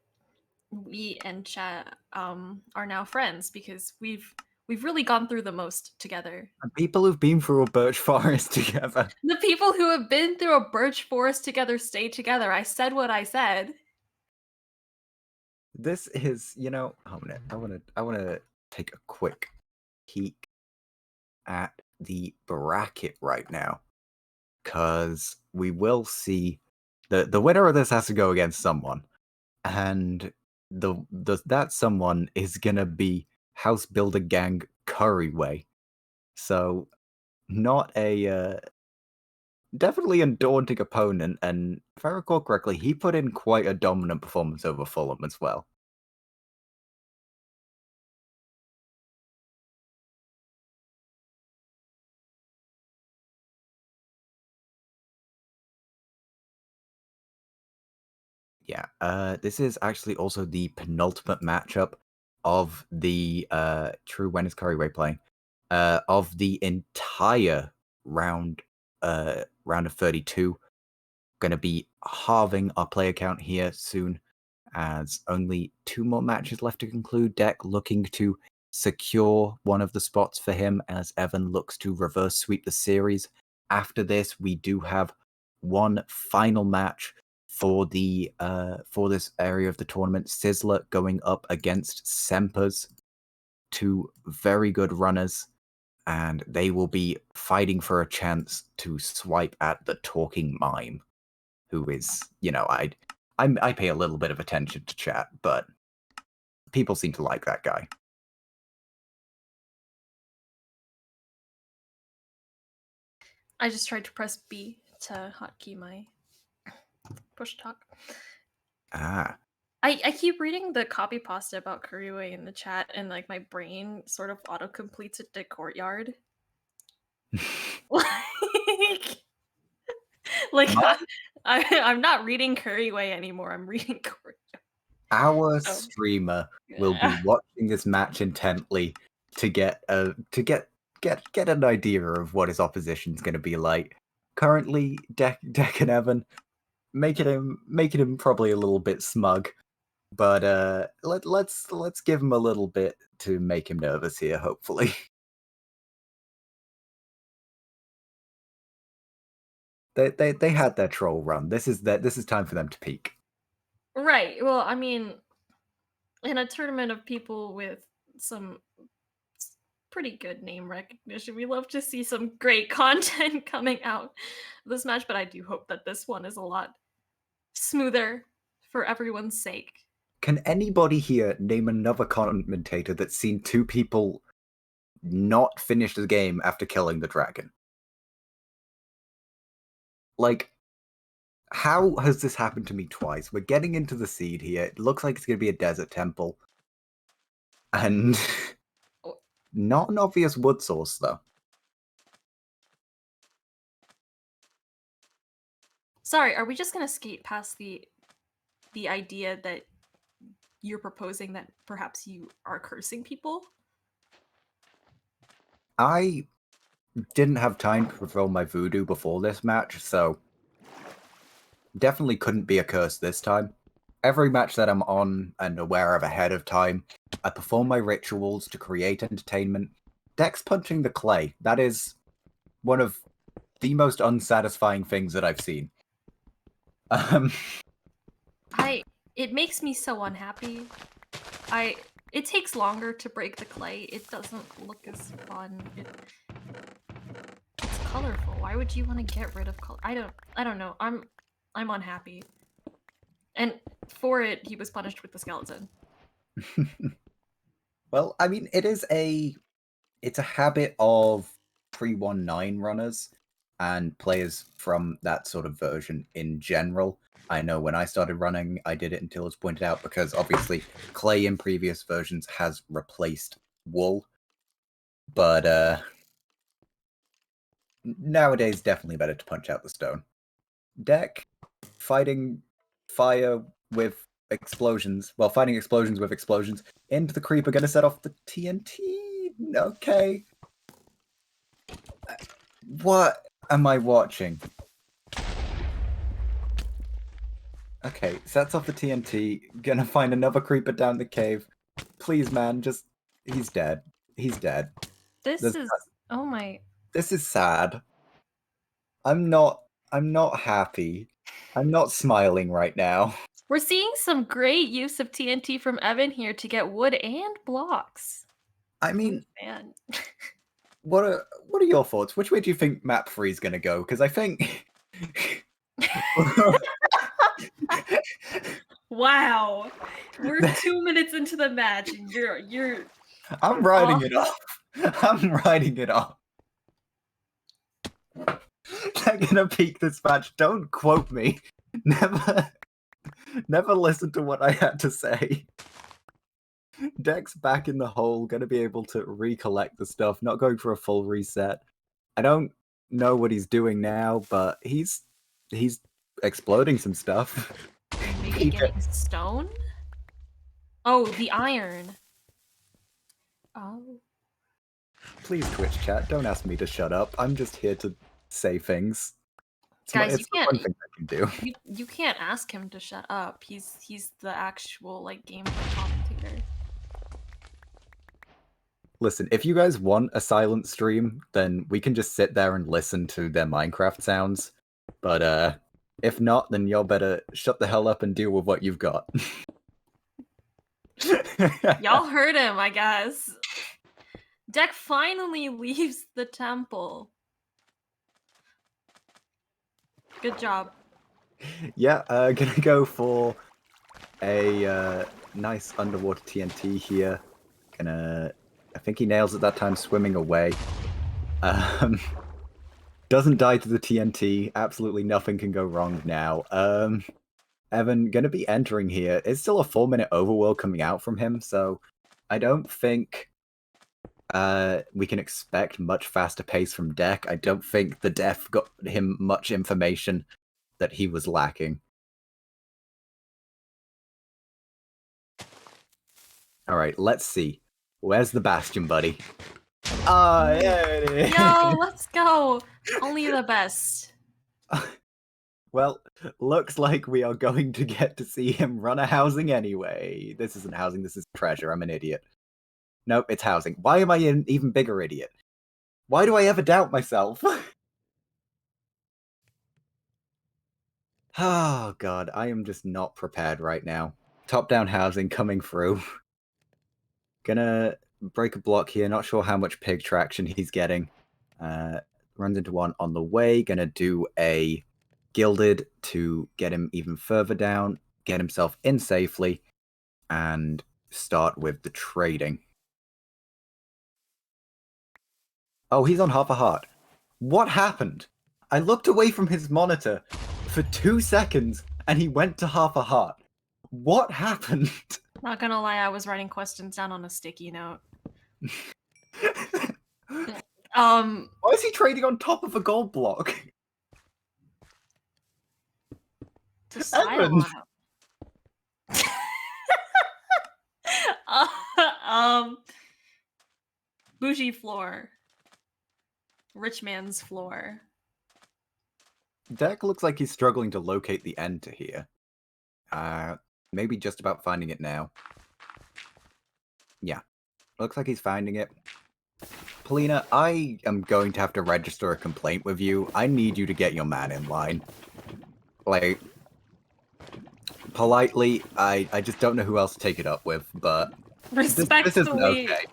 Speaker 1: we and chat are now friends because we've really gone through the most together.
Speaker 2: And people who've been through a birch forest together.
Speaker 1: The people who have been through a birch forest together stay together. I said what I said.
Speaker 2: This is, I want to take a quick peek at the bracket right now, because we will see The winner of this has to go against someone, and that someone is gonna be House Builder Gang Curryway. So not a definitely a daunting opponent, and if I recall correctly, he put in quite a dominant performance over Fulham as well. Yeah, this is actually also the penultimate matchup of the True When is Curryway playing of the entire round round of 32. Gonna be halving our player count here soon, as only 2 more matches left to conclude. Deck looking to secure one of the spots for him as Evan looks to reverse sweep the series. After this, we do have one final match for the for this area of the tournament. Sizzler going up against Sempers, 2 very good runners, and they will be fighting for a chance to swipe at the talking mime, who is, you know, I pay a little bit of attention to chat, but people seem to like that guy.
Speaker 1: I just tried to press B to hotkey my push talk.
Speaker 2: Ah.
Speaker 1: I keep reading the copy pasta about Kuriwe in the chat, and like my brain sort of auto completes it to courtyard. like I'm not reading Kuriwe anymore. I'm reading courtyard.
Speaker 2: Our
Speaker 1: Oh.
Speaker 2: streamer will be watching this match intently to get an idea of what his opposition's going to be like. Currently, Deck and Evan making him probably a little bit smug, but let's give him a little bit to make him nervous here. Hopefully, they had their troll run. This is time for them to peak.
Speaker 1: Right. Well, I mean, in a tournament of people with some pretty good name recognition, we love to see some great content coming out of this match, but I do hope that this one is a lot smoother for everyone's sake.
Speaker 2: Can anybody here name another commentator that's seen 2 people not finish the game after killing the dragon? Like, how has this happened to me twice? We're getting into the seed here. It looks like it's going to be a desert temple. And not an obvious wood source, though.
Speaker 1: Sorry, are we just going to skate past the idea that you're proposing that perhaps you are cursing people?
Speaker 2: I didn't have time to fulfill my voodoo before this match, so definitely couldn't be a curse this time. Every match that I'm on and aware of ahead of time, I perform my rituals to create entertainment. Dex punching the clay, that is one of the most unsatisfying things that I've seen.
Speaker 1: It makes me so unhappy. It takes longer to break the clay. It doesn't look as fun. It's colorful. Why would you want to get rid of color? I don't know. I'm unhappy. And for it, he was punished with the skeleton.
Speaker 2: Well, I mean, it's a habit of pre-1.9 runners and players from that sort of version in general. I know when I started running, I did it until it was pointed out, because obviously clay in previous versions has replaced wool. But nowadays, definitely better to punch out the stone. Deck, fighting fire with explosions. Well, fighting explosions with explosions. Into the creeper, gonna set off the TNT. Okay. What am I watching? Okay, sets off the TNT. Gonna find another creeper down the cave. Please, man, just... He's dead. He's dead.
Speaker 1: Oh my...
Speaker 2: This is sad. I'm not happy. I'm not smiling right now.
Speaker 1: We're seeing some great use of TNT from Evan here to get wood and blocks.
Speaker 2: I mean,
Speaker 1: man.
Speaker 2: What are your thoughts? Which way do you think map 3 is gonna go? Because I think
Speaker 1: Wow. We're 2 minutes into the match and you're
Speaker 2: I'm writing it off. I'm writing it off. They're gonna peak this match. Don't quote me. Never listen to what I had to say. Deck's back in the hole, gonna be able to recollect the stuff, not going for a full reset. I don't know what he's doing now, but he's exploding some stuff.
Speaker 1: maybe getting stone? Oh, the iron. Oh.
Speaker 2: Please, Twitch chat, don't ask me to shut up. I'm just here to say things.
Speaker 1: Guys,
Speaker 2: it's the one thing I can do.
Speaker 1: You can't ask him to shut up. He's the actual like gameplay commentator.
Speaker 2: Listen, if you guys want a silent stream, then we can just sit there and listen to their Minecraft sounds. But if not, then y'all better shut the hell up and deal with what you've got.
Speaker 1: Y'all heard him, I guess. Deck finally leaves the temple. Good job.
Speaker 2: Yeah, gonna go for a nice underwater TNT here. I think he nails it that time, swimming away. Doesn't die to the TNT. Absolutely nothing can go wrong now. Evan, gonna be entering here. It's still a 4-minute overworld coming out from him, so I don't think we can expect much faster pace from Deck. I don't think the def got him much information that he was lacking. Alright, let's see. Where's the bastion, buddy? Ah, there it is!
Speaker 1: Yo, let's go! Only the best.
Speaker 2: Well, looks like we are going to get to see him run a housing anyway. This isn't housing, this is treasure. I'm an idiot. Nope, it's housing. Why am I an even bigger idiot? Why do I ever doubt myself? Oh god, I am just not prepared right now. Top-down housing coming through. Gonna break a block here, not sure how much pig traction he's getting. Runs into one on the way, gonna do a gilded to get him even further down, get himself in safely, and start with the trading. Oh, he's on half a heart. What happened? I looked away from his monitor for 2 seconds and he went to half a heart. What happened?
Speaker 1: Not gonna lie, I was writing questions down on a sticky note.
Speaker 2: Why is he trading on top of a gold block?
Speaker 1: To style on him. Bougie floor. Rich man's floor.
Speaker 2: Deck looks like he's struggling to locate the end to here. Maybe just about finding it now. Yeah. Looks like he's finding it. Polina, I am going to have to register a complaint with you. I need you to get your man in line. Like, politely, I just don't know who else to take it up with, but
Speaker 1: respectfully,
Speaker 2: this isn't okay.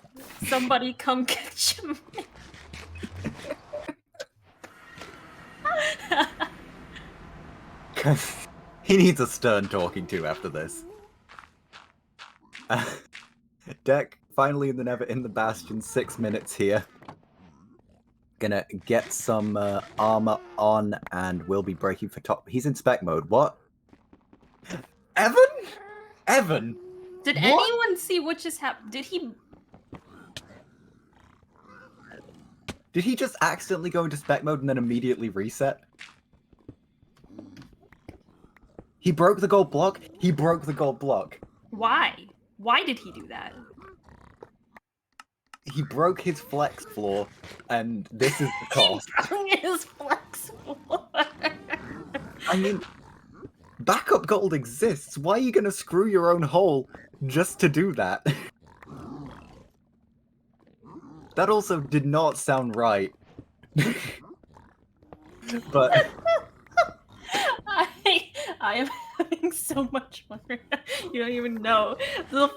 Speaker 1: Somebody come get your man.
Speaker 2: Because he needs a stern talking to after this. Deck, finally in the Nether, in the bastion, 6 minutes here. Gonna get some armor on, and we'll be breaking for top. He's in spec mode. What? Evan? Evan?
Speaker 1: Did anyone see what just happened?
Speaker 2: Did he just accidentally go into spec mode and then immediately reset? He broke the gold block? He broke the gold block.
Speaker 1: Why? Why did he do that?
Speaker 2: He broke his flex floor, and this is the cost.
Speaker 1: He broke his flex floor.
Speaker 2: I mean, backup gold exists. Why are you gonna screw your own hole just to do that? That also did not sound right. But
Speaker 1: I am having so much fun. You don't even know. The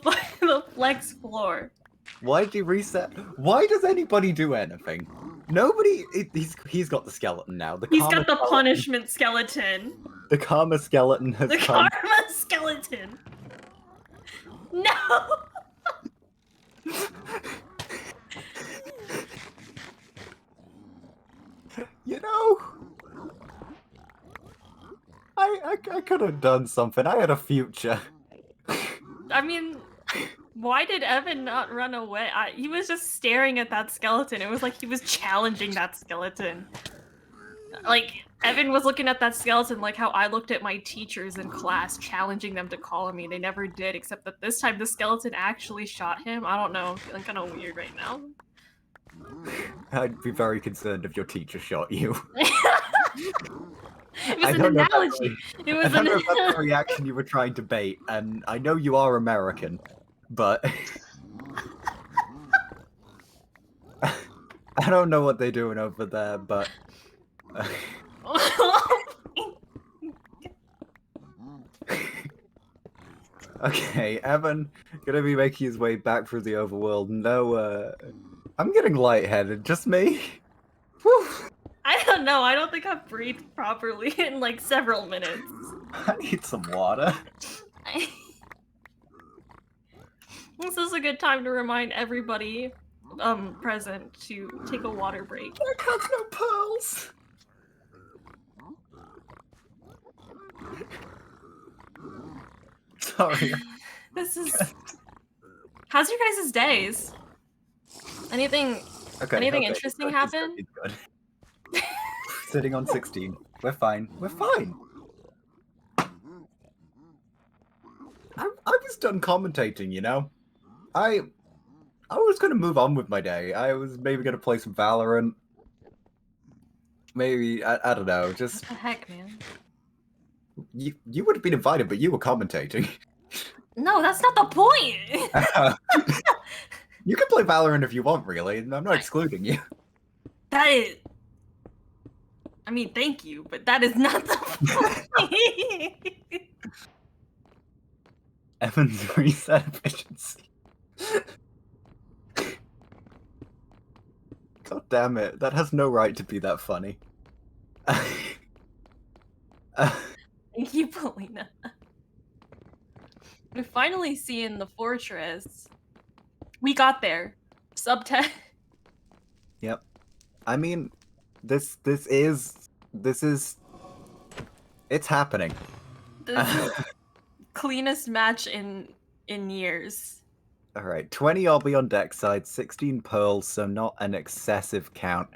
Speaker 1: flex floor.
Speaker 2: why did he reset? Why does anybody do anything? Nobody. He's got the skeleton now.
Speaker 1: He's got the punishment skeleton.
Speaker 2: The karma skeleton has
Speaker 1: The
Speaker 2: come.
Speaker 1: karma skeleton. No.
Speaker 2: You know, I could have done something. I had a future.
Speaker 1: I mean, why did Evan not run away? He was just staring at that skeleton. It was like he was challenging that skeleton. Like, Evan was looking at that skeleton like how I looked at my teachers in class, challenging them to call me. They never did, except that this time the skeleton actually shot him. I don't know. I'm feeling kind of weird right now.
Speaker 2: I'd be very concerned if your teacher shot you.
Speaker 1: It was an analogy. It was
Speaker 2: I don't know if that's the reaction you were trying to bait, and I know you are American, but I don't know what they're doing over there, but okay, Evan gonna be making his way back through the overworld. No, I'm getting lightheaded. Just me. Whew.
Speaker 1: I don't know. I don't think I've breathed properly in like several minutes.
Speaker 2: I need some water.
Speaker 1: This is a good time to remind everybody present to take a water break.
Speaker 2: I have no pearls. Sorry.
Speaker 1: This is. How's your guys' days? Anything interesting happen?
Speaker 2: He's good. Sitting on 16. We're fine. We're fine. I was done commentating, you know? I was gonna move on with my day. I was maybe gonna play some Valorant. Maybe I don't know, just
Speaker 1: what the heck, man?
Speaker 2: You would have been invited, but you were commentating.
Speaker 1: No, that's not the point.
Speaker 2: You can play Valorant if you want, really. I'm not excluding you.
Speaker 1: That is. I mean, thank you, but that is not the point.
Speaker 2: Evan's reset efficiency. God damn it! That has no right to be that funny.
Speaker 1: Thank you, Paulina. We're finally seeing the fortress. We got there. Sub-10.
Speaker 2: Yep. I mean, this is it's happening.
Speaker 1: This is cleanest match in years.
Speaker 2: All right, 20 I'll be on deck side, 16 pearls, so not an excessive count,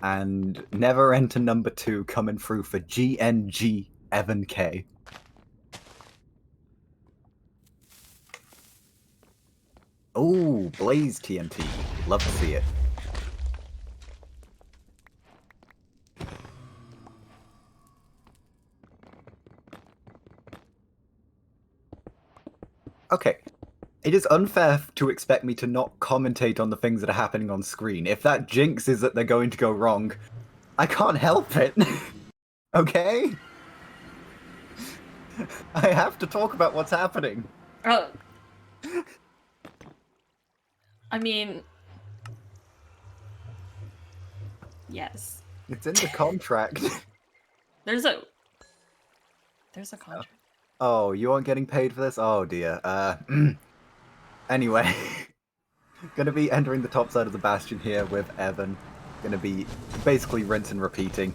Speaker 2: and never enter number 2 coming through for GNG EvanKae. Oh, Blaze TNT. Love to see it. Okay. It is unfair to expect me to not commentate on the things that are happening on screen. If that jinxes that they're going to go wrong, I can't help it. Okay? I have to talk about what's happening.
Speaker 1: Oh. I mean... Yes.
Speaker 2: It's in the contract.
Speaker 1: There's a contract.
Speaker 2: Oh, you aren't getting paid for this? Oh dear. Anyway. Gonna be entering the top side of the bastion here with Evan. Gonna be basically rinse and repeating.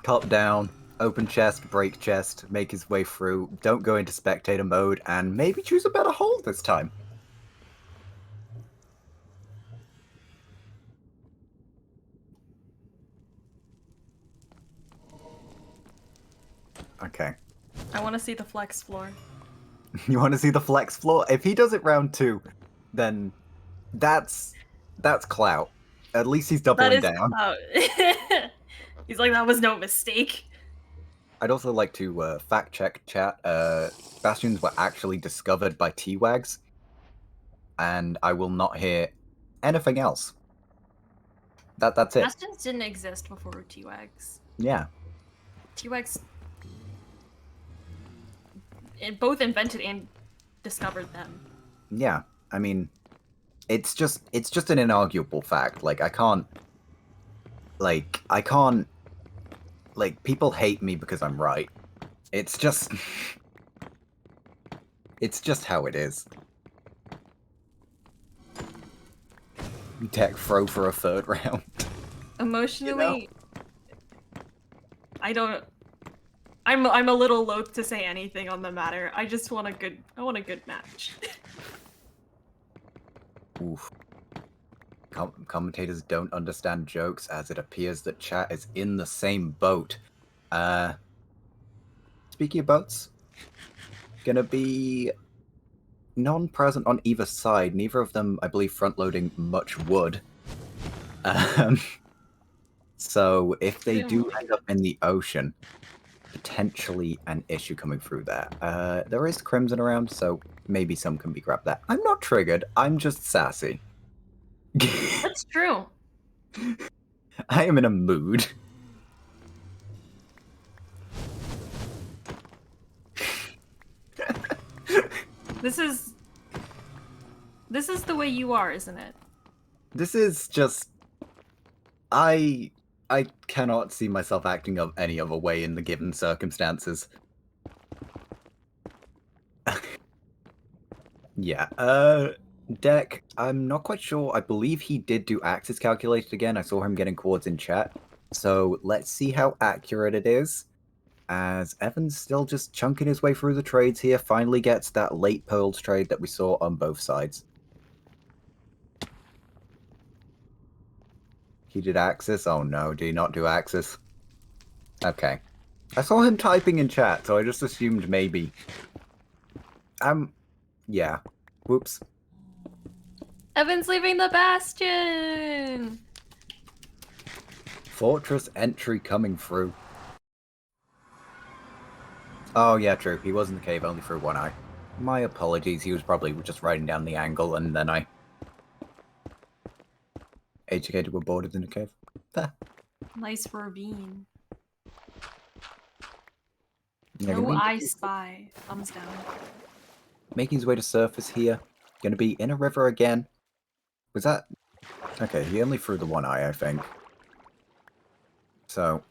Speaker 2: Top down, open chest, break chest, make his way through, don't go into spectator mode, and maybe choose a better hold this time. Okay.
Speaker 1: I want to see the flex floor.
Speaker 2: You want to see the flex floor? If he does it round 2, then that's clout. At least he's doubling down.
Speaker 1: He's like, that was no mistake.
Speaker 2: I'd also like to fact check chat. Bastions were actually discovered by T-Wags, and I will not hear anything else. That's it.
Speaker 1: Bastions didn't exist before T-Wags.
Speaker 2: Yeah.
Speaker 1: T-Wags both invented and discovered them.
Speaker 2: Yeah, I mean, it's just an inarguable fact. Like I can't like, people hate me because I'm right. It's just... it's just how it is. Tech throw for a third round.
Speaker 1: Emotionally, I don't... I'm a little loath to say anything on the matter. I just want a good... I want a good match.
Speaker 2: Oof. Commentators don't understand jokes, as it appears that chat is in the same boat. Speaking of boats, gonna be non-present on either side. Neither of them, I believe, front-loading much wood. So if they do end up in the ocean, potentially an issue coming through there. There is Crimson around, so maybe some can be grabbed there. I'm not triggered. I'm just sassy.
Speaker 1: That's true.
Speaker 2: I am in a mood.
Speaker 1: This is the way you are, isn't it?
Speaker 2: This is just... I cannot see myself acting of any other way in the given circumstances. Yeah, Deck, I'm not quite sure. I believe he did do axis calculated again. I saw him getting chords in chat. So let's see how accurate it is. As Evan's still just chunking his way through the trades here, finally gets that late pearls trade that we saw on both sides. He did axis? Oh no, did he not do axis? Okay. I saw him typing in chat, so I just assumed maybe. Yeah. Whoops.
Speaker 1: Evan's leaving the bastion!
Speaker 2: Fortress entry coming through. Oh yeah, true. He was in the cave only through one eye. My apologies, he was probably just writing down the angle and then I educated were boarded in a cave. There.
Speaker 1: Nice ravine.
Speaker 2: Yeah,
Speaker 1: no I spy. Thumbs down.
Speaker 2: Making his way to surface here. Gonna be in a river again. Was that... Okay, he only threw the one eye, I think. So,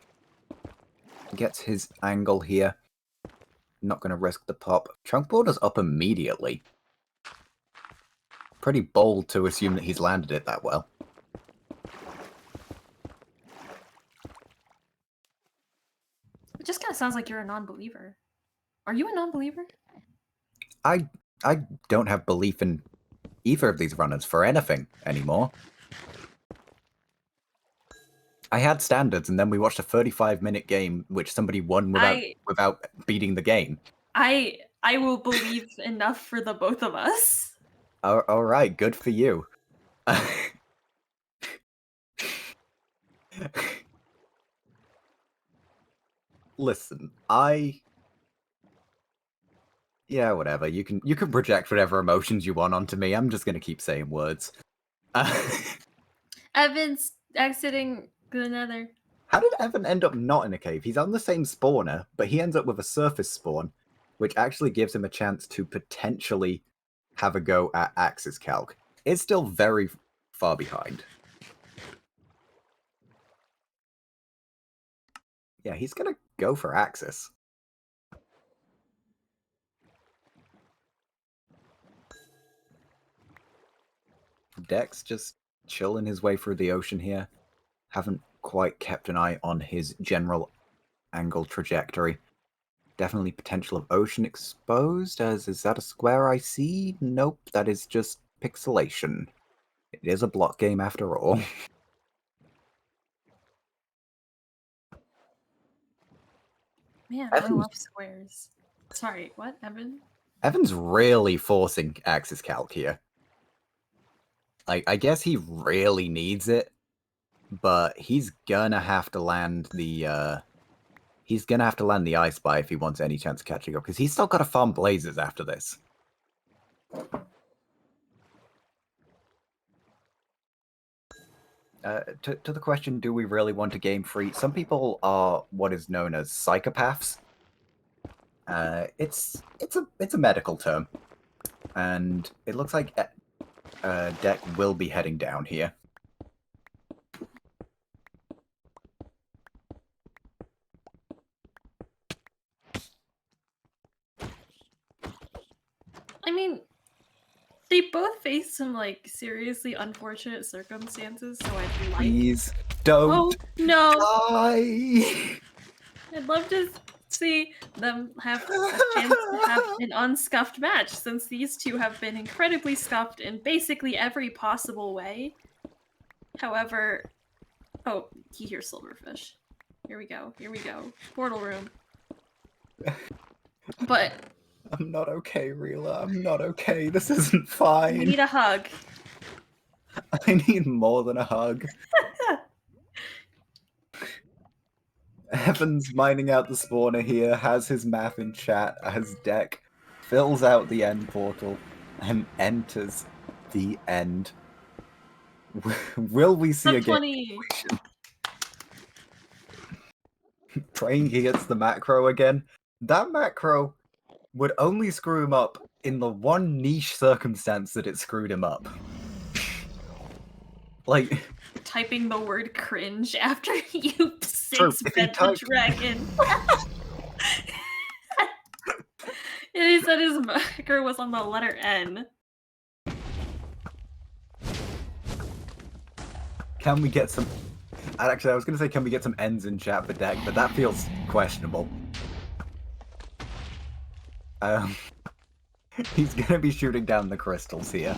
Speaker 2: gets his angle here. Not gonna risk the pop. Chunk border's up immediately. Pretty bold to assume that he's landed it that well.
Speaker 1: It just kind of sounds like you're a non-believer. Are you a non-believer?
Speaker 2: I don't have belief in either of these runners for anything anymore. I had standards, and then we watched a 35-minute game which somebody won without beating the game.
Speaker 1: I will believe enough for the both of us.
Speaker 2: All right, good for you. Listen, yeah, whatever. You can project whatever emotions you want onto me. I'm just gonna keep saying words.
Speaker 1: Evan's exiting the Nether.
Speaker 2: How did Evan end up not in a cave? He's on the same spawner, but he ends up with a surface spawn, which actually gives him a chance to potentially have a go at Axis Calc. It's still very far behind. Yeah, he's gonna go for Axis. Dex just chilling his way through the ocean here. Haven't quite kept an eye on his general angle trajectory. Definitely potential of ocean exposed, as is that a square I see? Nope, that is just pixelation. It is a block game after all.
Speaker 1: Man, I love squares. Sorry, what, Evan?
Speaker 2: Evan's really forcing Axis Calc here. Like, I guess he really needs it, but he's gonna have to land the, he's gonna have to land the I Spy if he wants any chance of catching up, because he's still got to farm Blazes after this. To the question, do we really want a game free? Some people are what is known as psychopaths. It's a medical term, and it looks like Deck will be heading down here.
Speaker 1: They both face some like seriously unfortunate circumstances, so I'd like.
Speaker 2: Please don't
Speaker 1: Oh no!
Speaker 2: die.
Speaker 1: I'd love to see them have a chance to have an unscuffed match, since these two have been incredibly scuffed in basically every possible way. However, oh, he hears silverfish. Here we go. Here we go. Portal room. But
Speaker 2: I'm not okay, Reela. I'm not okay. This isn't fine.
Speaker 1: we need a hug.
Speaker 2: I need more than a hug. Evan's mining out the spawner here, has his map in chat as Deck fills out the end portal and enters the end. Will we see
Speaker 1: So
Speaker 2: a game
Speaker 1: funny.
Speaker 2: completion? Praying he gets the macro again. That macro would only screw him up in the one niche circumstance that it screwed him up. Like,
Speaker 1: Typing the word cringe after you
Speaker 2: True,
Speaker 1: six
Speaker 2: if he
Speaker 1: bed the
Speaker 2: typed-
Speaker 1: dragon. And he said his marker was on the letter N.
Speaker 2: can we get some... Actually, I was going to say, can we get some N's in chat for Deck, but that feels questionable. He's going to be shooting down the crystals here.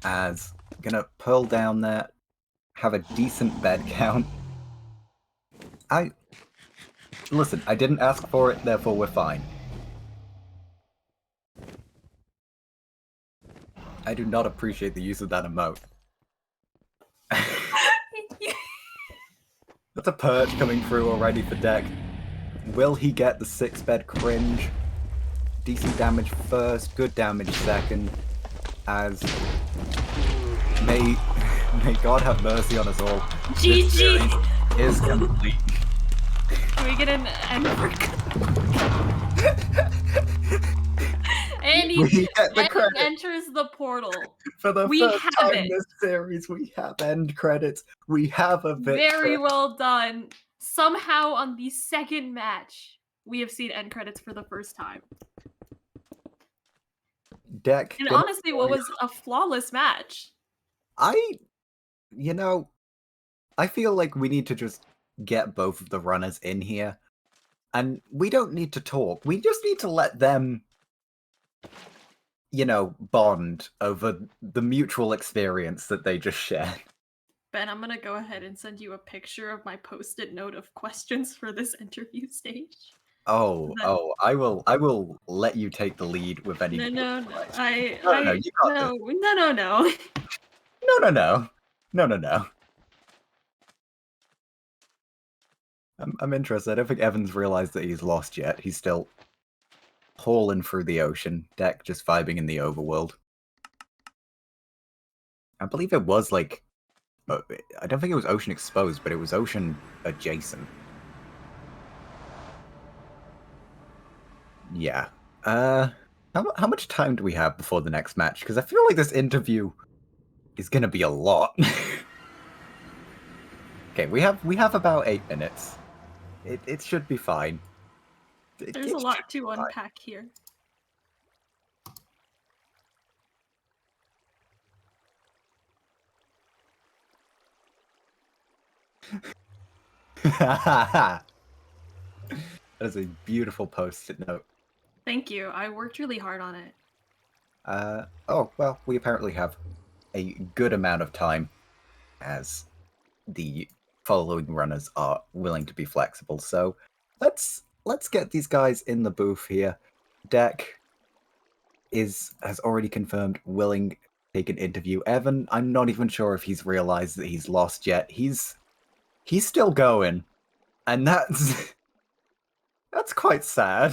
Speaker 2: As gonna pearl down there, have a decent bed count. Listen, I didn't ask for it, therefore we're fine. I do not appreciate the use of that emote. That's a perch coming through already for Deck. Will he get the 6-bed cringe? Decent damage first, good damage second. As may God have mercy on us all. This series
Speaker 1: GG!
Speaker 2: is complete.
Speaker 1: Can we get an N for And he
Speaker 2: get the credit.
Speaker 1: enters the portal.
Speaker 2: For the
Speaker 1: We
Speaker 2: first
Speaker 1: have
Speaker 2: time
Speaker 1: it.
Speaker 2: this series, we have end credits. We have a victory.
Speaker 1: Very well done. Somehow on the second match, we have seen end credits for the first time.
Speaker 2: Deck.
Speaker 1: And honestly, what was a flawless match?
Speaker 2: You know, I feel like we need to just get both of the runners in here. And we don't need to talk. We just need to let them, you know, bond over the mutual experience that they just shared.
Speaker 1: Ben, I'm gonna go ahead and send you a picture of my post-it note of questions for this interview stage.
Speaker 2: Oh, I will let you take the lead with any.
Speaker 1: No,
Speaker 2: No,
Speaker 1: you got this.
Speaker 2: No. I'm interested. I don't think Evan's realized that he's lost yet. He's still hauling through the ocean. Deck just vibing in the overworld. I believe it was like... I don't think it was ocean exposed, but it was ocean adjacent. Yeah. How much time do we have before the next match? Because I feel like this interview is going to be a lot. Okay, we have about 8 minutes. It should be fine.
Speaker 1: There's a lot to unpack here.
Speaker 2: That is a beautiful post-it note.
Speaker 1: Thank you. I worked really hard on it.
Speaker 2: Oh, well, we apparently have a good amount of time as the following runners are willing to be flexible. So let's get these guys in the booth here. Deck has already confirmed willing to take an interview. Evan, I'm not even sure if he's realized that he's lost yet. He's still going, and that's quite sad.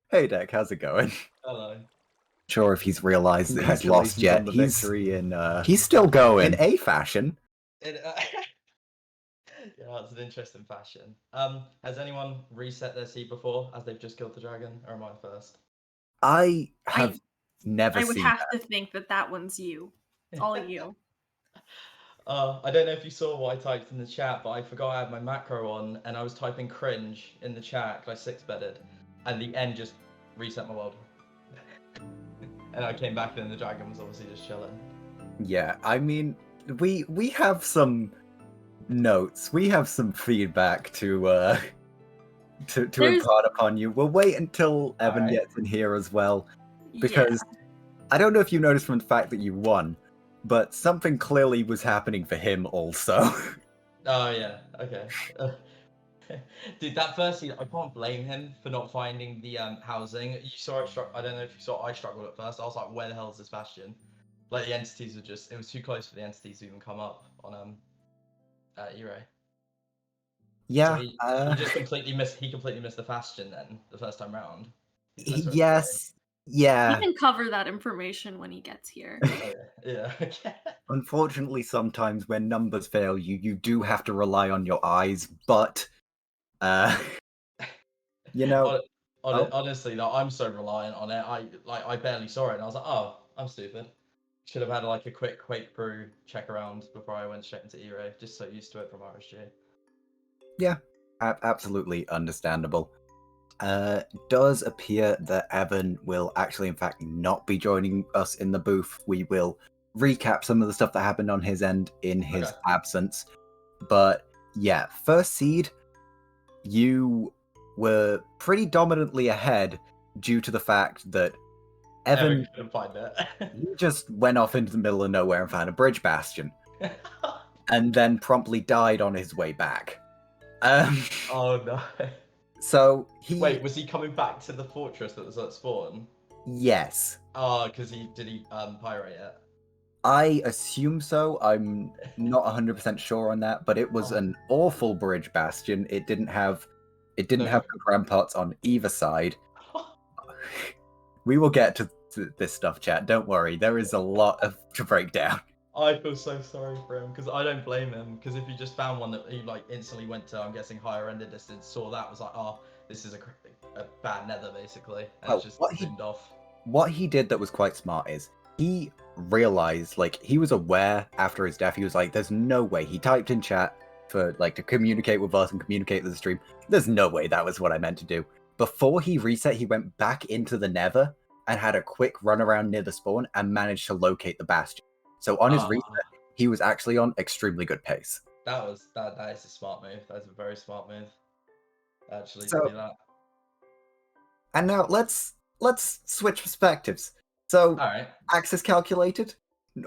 Speaker 2: Hey Deck, how's it going?
Speaker 3: Hello.
Speaker 2: Sure if he's realized that he's lost yet. He's still going in a fashion.
Speaker 3: Yeah, it's an interesting fashion. Has anyone reset their seed before, as they've just killed the dragon, or am I first?
Speaker 2: I have never seen
Speaker 1: I would have to think that one's you. It's all you.
Speaker 3: I don't know if you saw what I typed in the chat, but I forgot I had my macro on, and I was typing cringe in the chat, because I 6-bedded, and the end just reset my world. And I came back and the dragon was obviously just chilling.
Speaker 2: Yeah, I mean, we have some notes. We have some feedback to impart upon you. We'll wait until Evan
Speaker 3: Alright.
Speaker 2: gets in here as well, because I don't know if you noticed from the fact that you won, but something clearly was happening for him also.
Speaker 3: Oh yeah, okay. Dude, that first scene, I can't blame him for not finding the housing. You saw I don't know if you saw, I struggled at first. I was like, where the hell is this bastion? Like the entities were just, it was too close for the entities to even come up on E-Ray.
Speaker 2: Yeah.
Speaker 3: So he completely missed the bastion then the first time round.
Speaker 2: Yes. Yeah.
Speaker 1: He can cover that information when he gets here.
Speaker 3: Oh, yeah. Yeah.
Speaker 2: Unfortunately, sometimes when numbers fail you, you do have to rely on your eyes, but you know,
Speaker 3: honestly, like, I'm so reliant on it. I barely saw it, and I was like, oh, I'm stupid. Should have had like a quick Quake Brew check around before I went straight into E-Ray. Just so used to it from RSG.
Speaker 2: Yeah, absolutely understandable. Does appear that Evan will actually, in fact, not be joining us in the booth. We will recap some of the stuff that happened on his end in his absence. But yeah, first seed, you were pretty dominantly ahead due to the fact that Evan
Speaker 3: couldn't find it.
Speaker 2: he just went off into the middle of nowhere and found a bridge bastion, and then promptly died on his way back.
Speaker 3: Oh no.
Speaker 2: So
Speaker 3: Wait, was he coming back to the fortress that was at spawn?
Speaker 2: Yes.
Speaker 3: Oh, because did he pyrite it?
Speaker 2: I assume so. I'm not 100% sure on that, but it was an awful bridge bastion. It didn't have good ramparts on either side. We will get to this stuff, chat. Don't worry. There is a lot to break down.
Speaker 3: I feel so sorry for him because I don't blame him, because if he just found one that he like instantly went to, I'm guessing higher ended distance, saw that, was like, oh, this is a bad nether basically, and just zoomed off. What
Speaker 2: he did that was quite smart is he realized, like, he was aware after his death. He was like, there's no way. He typed in chat for like to communicate with us and communicate with the stream. There's no way that was what I meant to do. Before he reset, he went back into the nether and had a quick run around near the spawn and managed to locate the bastion. So on his reset, he was actually on extremely good pace.
Speaker 3: That is a smart move. That's a very smart move, actually, to do that.
Speaker 2: And now let's switch perspectives. So,
Speaker 3: all right,
Speaker 2: access calculated,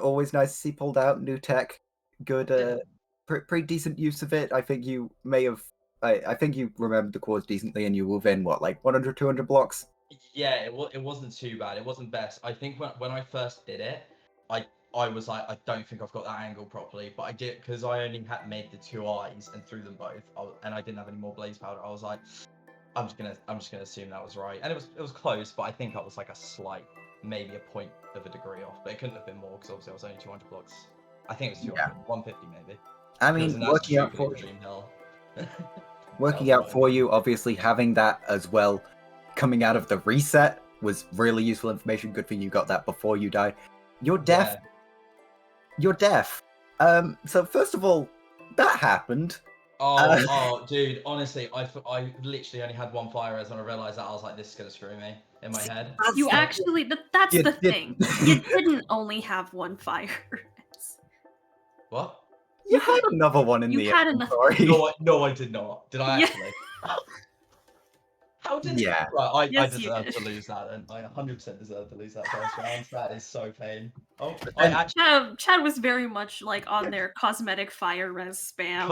Speaker 2: always nice to see pulled out, new tech, good, pretty decent use of it. I think you may have, I think you remembered the cores decently, and you were within what, like 100, 200 blocks.
Speaker 3: Yeah, it wasn't too bad. It wasn't best. I think when I first did it, I was like, I don't think I've got that angle properly, but I did, because I only had made the 2 eyes and threw them both, and I didn't have any more blaze powder. I was like, I'm just gonna assume that was right, and it was close, but I think I was like a slight, maybe a point of a degree off, but it couldn't have been more because obviously I was only 200 blocks. I think it was 200, 150 maybe.
Speaker 2: I mean, working out for
Speaker 3: Dream Hill.
Speaker 2: Working out for you, obviously having that as well, coming out of the reset was really useful information. Good thing you got that before you died. You're deaf. Yeah. You're deaf. So first of all, that happened.
Speaker 3: Oh, dude, honestly, I literally only had 1 fire res when I realized that. I was like, this is gonna screw me in my head.
Speaker 1: You actually, that's the thing. You didn't only have 1 fire res.
Speaker 3: What?
Speaker 2: You had another one in the inventory.
Speaker 3: No, I did not. Did I actually? How did?
Speaker 2: Yeah.
Speaker 3: Right, I deserve to lose that, and I 100% deserve to lose that first round. That is so pain. Oh,
Speaker 1: Chad was very much like on their cosmetic fire res spam.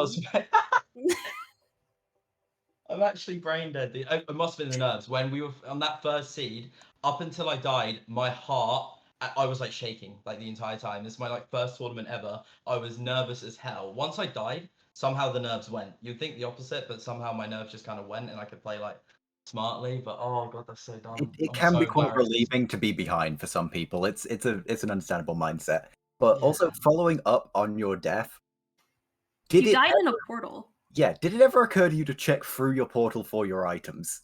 Speaker 3: I'm actually brain dead. It must have been the nerves. When we were on that first seed, up until I died, my heart, I was like shaking like the entire time. This is my like first tournament ever. I was nervous as hell. Once I died, somehow the nerves went. You'd think the opposite, but somehow my nerves just kind of went, and I could play like smartly. But oh god, that's so dumb.
Speaker 2: It can be quite relieving to be behind for some people. It's an understandable mindset. But also, following up on your death,
Speaker 1: you died in a portal.
Speaker 2: Yeah, did it ever occur to you to check through your portal for your items?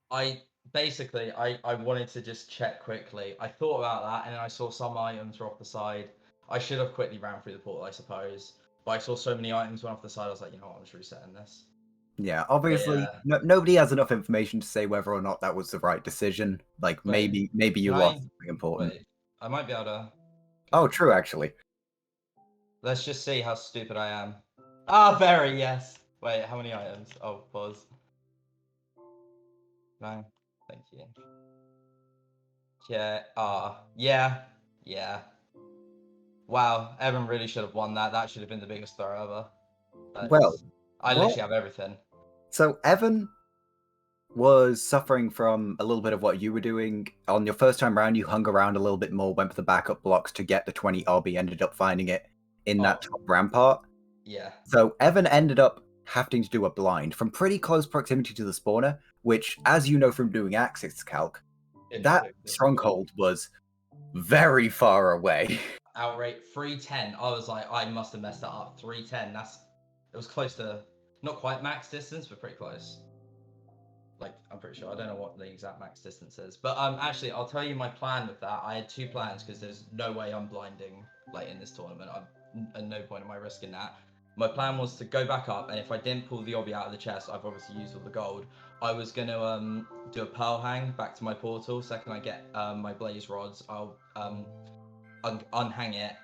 Speaker 3: I wanted to just check quickly. I thought about that, and then I saw some items were off the side. I should have quickly ran through the portal, I suppose. But I saw so many items went off the side, I was like, you know what, I'm just resetting this.
Speaker 2: Yeah, obviously,
Speaker 3: Yeah.
Speaker 2: nobody has enough information to say whether or not that was the right decision. Like,
Speaker 3: Wait,
Speaker 2: maybe you
Speaker 3: can
Speaker 2: lost
Speaker 3: I?
Speaker 2: something important.
Speaker 3: Wait, I might be able to.
Speaker 2: Oh, true, actually.
Speaker 3: Let's just see how stupid I am. Ah, very, yes. Wait, how many items? Oh, pause. 9. Thank you. Yeah, yeah, yeah. Wow, Evan really should have won that. That should have been the biggest throw ever.
Speaker 2: Well,
Speaker 3: I
Speaker 2: what?
Speaker 3: literally have everything.
Speaker 2: So Evan was suffering from a little bit of what you were doing. On your first time round, you hung around a little bit more, went for the backup blocks to get the 20 obby, ended up finding it in that top rampart.
Speaker 3: Yeah.
Speaker 2: So Evan ended up having to do a blind from pretty close proximity to the spawner, which, as you know from doing Axis Calc, that Stronghold was very far away.
Speaker 3: Outright 310. I was like, I must have messed that up. 310. It was close to, not quite max distance, but pretty close. Like, I'm pretty sure. I don't know what the exact max distance is. But actually, I'll tell you my plan with that. I had 2 plans because there's no way I'm blinding like in this tournament. At no point am I risking that. My plan was to go back up, and if I didn't pull the obby out of the chest, I've obviously used all the gold. I was gonna do a pearl hang back to my portal. Second I get my blaze rods, I'll unhang it,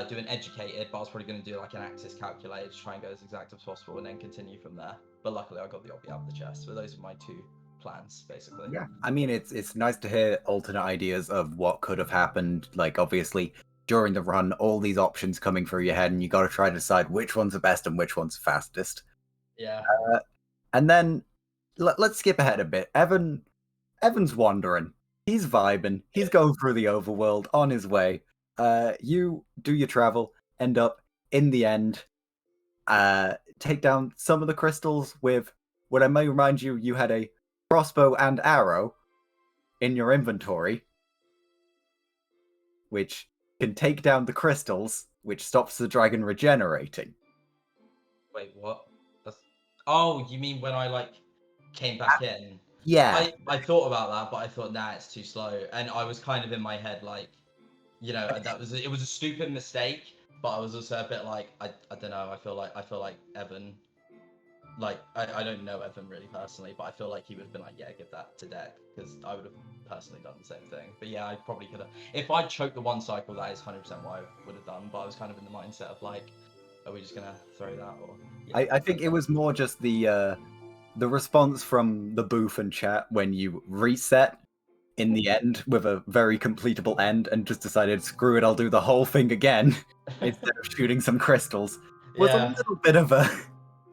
Speaker 3: do an educated, but I was probably going to do like an axis calculator to try and go as exact as possible and then continue from there. But luckily I got the obby out of the chest. So those are my 2 plans, basically.
Speaker 2: Yeah, I mean, it's nice to hear alternate ideas of what could have happened. Like, obviously, during the run, all these options coming through your head, and you got to try to decide which one's the best and which one's fastest.
Speaker 3: Yeah.
Speaker 2: And then let's skip ahead a bit. Evan's wandering. He's vibing. He's going through the overworld on his way. You do your travel, end up in the end, take down some of the crystals with what I may remind you, you had a crossbow and arrow in your inventory, which can take down the crystals, which stops the dragon regenerating.
Speaker 3: Wait, what? Oh, you mean when I like came back in?
Speaker 2: Yeah.
Speaker 3: I thought about that, but I thought, nah, it's too slow. And I was kind of in my head like, you know, it was a stupid mistake, but I was also a bit like, I don't know, I feel like Evan, like I don't know Evan really personally, but I feel like he would have been like, yeah, give that to Deck, because I would have personally done the same thing. But yeah, I probably could have. If I choked the 1 cycle, that is 100% what I would have done. But I was kind of in the mindset of like, are we just gonna throw that or? Yeah,
Speaker 2: I think it was more just the response from the booth and chat when you reset in the end with a very completable end and just decided, screw it, I'll do the whole thing again instead of shooting some crystals was a
Speaker 3: Yeah.
Speaker 2: little bit of a...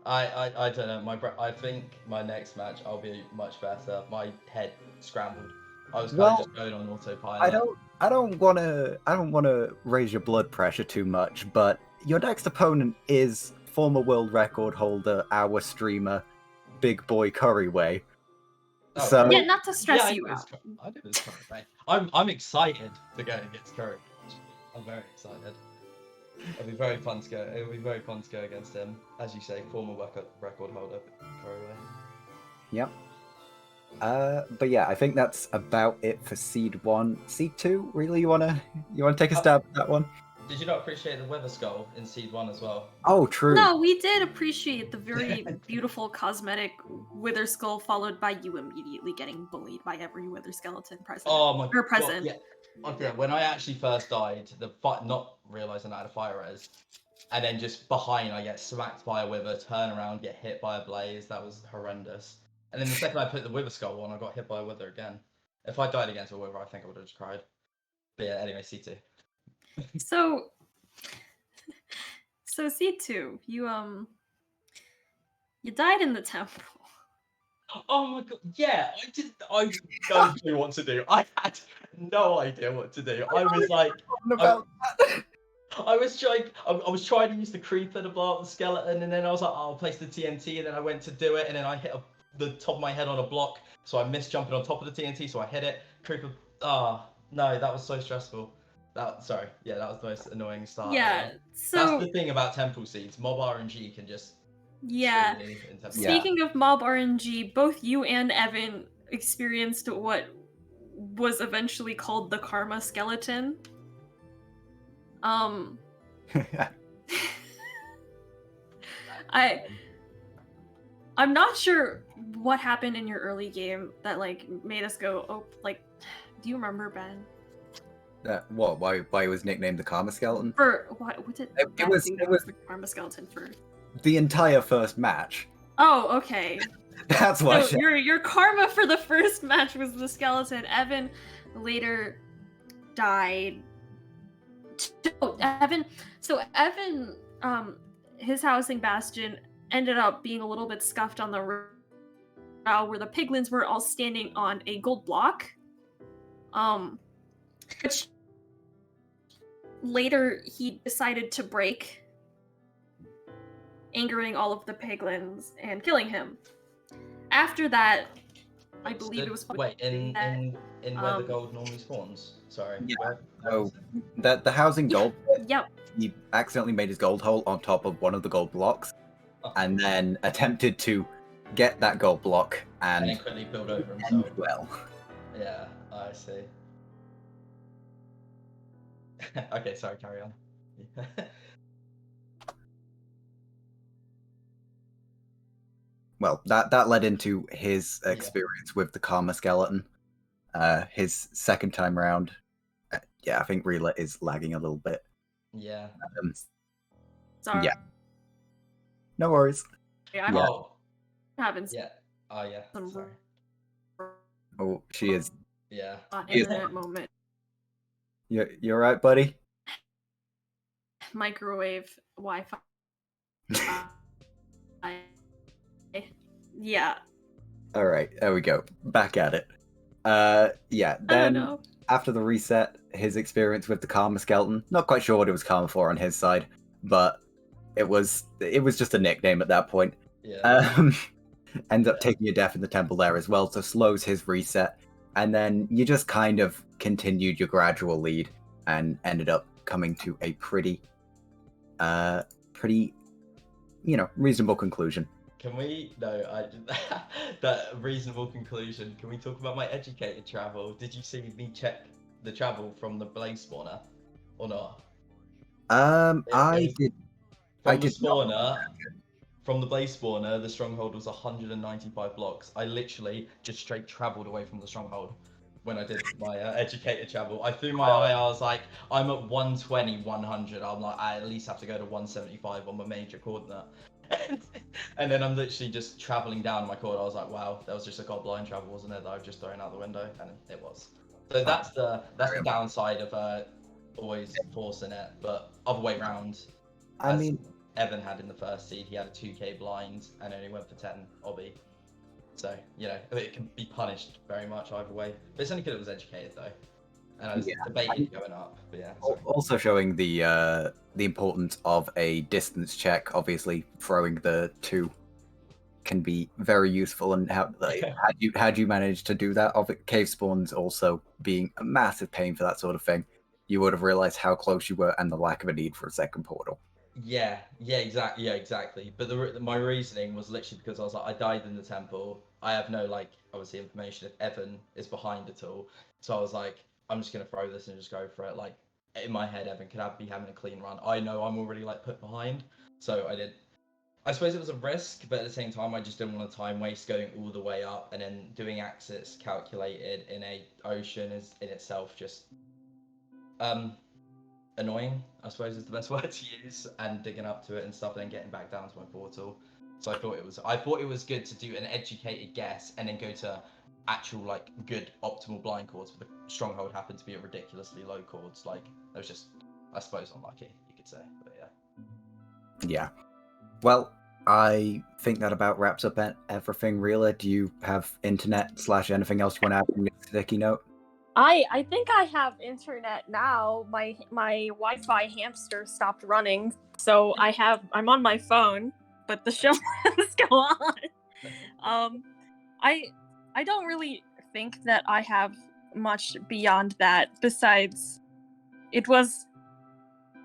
Speaker 3: I don't know. I think my next match I'll be much better. My head scrambled. I was kind of just going on autopilot.
Speaker 2: I don't want to raise your blood pressure too much, but your next opponent is former world record holder, our streamer, Big Boy Curryway.
Speaker 3: Oh,
Speaker 2: So
Speaker 1: Yeah, not to stress
Speaker 3: I
Speaker 1: you
Speaker 3: know
Speaker 1: out.
Speaker 3: I know it's Curry. I'm excited to go against Curry. I'm very excited. It'll be very fun to go. It'll be very fun to go against him, as you say, former record holder Curryway.
Speaker 2: Yep. But yeah, I think that's about it for Seed 1. Seed 2, really, you wanna take a stab at that one?
Speaker 3: Did you not appreciate the Weather Skull in Seed 1 as well?
Speaker 2: Oh, true.
Speaker 1: No, we did appreciate the very beautiful cosmetic Wither Skull, followed by you immediately getting bullied by every Wither Skeleton present.
Speaker 3: Oh my
Speaker 1: Or present.
Speaker 3: God, yeah. Okay, when I actually first died, not realizing I had a fire res, and then just behind I get smacked by a Wither, turn around, get hit by a blaze. That was horrendous. And then the second I put the Wither Skull on, I got hit by a Wither again. If I died against a Wither, I think I would have just cried. But yeah, anyway, C2.
Speaker 1: So C2, you died in the temple.
Speaker 3: Oh my God, yeah, I don't know what to do. I had no idea what to do. I was like, I was trying to use the creeper to blow up the skeleton, and then I was like, oh, I'll place the TNT, and then I went to do it, and then I hit the top of my head on a block, so I missed jumping on top of the TNT, so I hit it. Creeper, no, that was so stressful. That was the most annoying start.
Speaker 1: Yeah,
Speaker 3: ever.
Speaker 1: so
Speaker 3: That's the thing about Temple Seeds. Mob RNG can just
Speaker 1: yeah.
Speaker 3: screw you in Temple
Speaker 1: Speaking of mob RNG, both you and Evan experienced what was eventually called the Karma Skeleton. I'm not sure what happened in your early game that like made us go, oh, like, do you remember, Ben?
Speaker 2: What? Why he was nicknamed the Karma Skeleton?
Speaker 1: For what did
Speaker 2: It
Speaker 1: Ben
Speaker 2: was
Speaker 1: do
Speaker 2: it
Speaker 1: that
Speaker 2: was
Speaker 1: the Karma Skeleton for?
Speaker 2: the entire first match.
Speaker 1: Oh, okay.
Speaker 2: That's why.
Speaker 1: So your karma for the first match was the skeleton. Evan later died. Oh, Evan. So Evan, his housing bastion ended up being a little bit scuffed on the route where the piglins were all standing on a gold block. Which later he decided to break, angering all of the piglins and killing him. After that, I believe it was
Speaker 3: wait in where the gold normally spawns. Sorry.
Speaker 2: Yeah.
Speaker 3: Where
Speaker 2: The housing gold.
Speaker 1: Yep.
Speaker 2: He accidentally made his gold hole on top of one of the gold blocks, and then attempted to get that gold block and
Speaker 3: then quickly build over himself.
Speaker 2: Well.
Speaker 3: Yeah, I see. Okay, sorry, carry on.
Speaker 2: Well, that led into his experience with the Karma Skeleton. His second time round. Yeah, I think Relay is lagging a little bit.
Speaker 3: Yeah.
Speaker 1: Sorry.
Speaker 2: Yeah. No worries.
Speaker 1: Yeah.
Speaker 3: Oh.
Speaker 1: Happens.
Speaker 3: Yeah. Oh yeah. Sorry.
Speaker 2: Oh, she is.
Speaker 3: Yeah.
Speaker 1: Internet moment.
Speaker 2: You're right, buddy.
Speaker 1: Microwave Wi-Fi. Yeah.
Speaker 2: All right, there we go. Back at it. Yeah. Then after the reset, his experience with the Karma Skeleton. Not quite sure what it was Karma for on his side, but it was just a nickname at that point.
Speaker 3: Yeah.
Speaker 2: Ends up taking a death in the temple there as well, so slows his reset. And then you just kind of continued your gradual lead and ended up coming to a pretty, reasonable conclusion.
Speaker 3: Can we? No, that reasonable conclusion. Can we talk about my educated travel? Did you see me check the travel from the blaze spawner, or not?
Speaker 2: I did.
Speaker 3: From the spawner, from the blaze spawner, the stronghold was 195 blocks. I literally just straight traveled away from the stronghold when I did my educated travel. I threw my eye. I was like, I'm at 120, 100. I'm like, I at least have to go to 175 on my major coordinate. And then I'm literally just traveling down my coord. I was like, wow, that was just a blind travel, wasn't it? That I've just thrown out the window, and it was. So that's the downside of always forcing it. But other way round,
Speaker 2: I mean,
Speaker 3: Evan had in the first seed, he had a 2k blind and only went for 10 obby. So, it can be punished very much either way. But it's only because it was educated though. And I was debating going up, but yeah. Sorry.
Speaker 2: Also showing the importance of a distance check. Obviously, throwing the 2 can be very useful. And had you managed to do that? Of it, cave spawns also being a massive pain for that sort of thing. You would have realized how close you were and the lack of a need for a second portal.
Speaker 3: Yeah, exactly. But my reasoning was literally because I was like, I died in the temple. I have no obviously information if Evan is behind at all. So I was like, I'm just gonna throw this and just go for it. Like in my head, Evan could be having a clean run. I know I'm already put behind, so I did. I suppose it was a risk, but at the same time, I just didn't want to time waste going all the way up and then doing axis calculated in a ocean is in itself just annoying, I suppose is the best word to use, and digging up to it and stuff, and then getting back down to my portal. So I thought it was good to do an educated guess and then go to actual good optimal blind chords. But the stronghold happened to be at ridiculously low chords. It was just, I suppose, unlucky, you could say. But yeah.
Speaker 2: Yeah. Well, I think that about wraps up everything. Reela, do you have internet/anything else you want to add from your sticky note?
Speaker 4: I think I have internet now. My Wi-Fi hamster stopped running, so I'm on my phone, but the show must go on. I don't really think that I have much beyond that. Besides, it was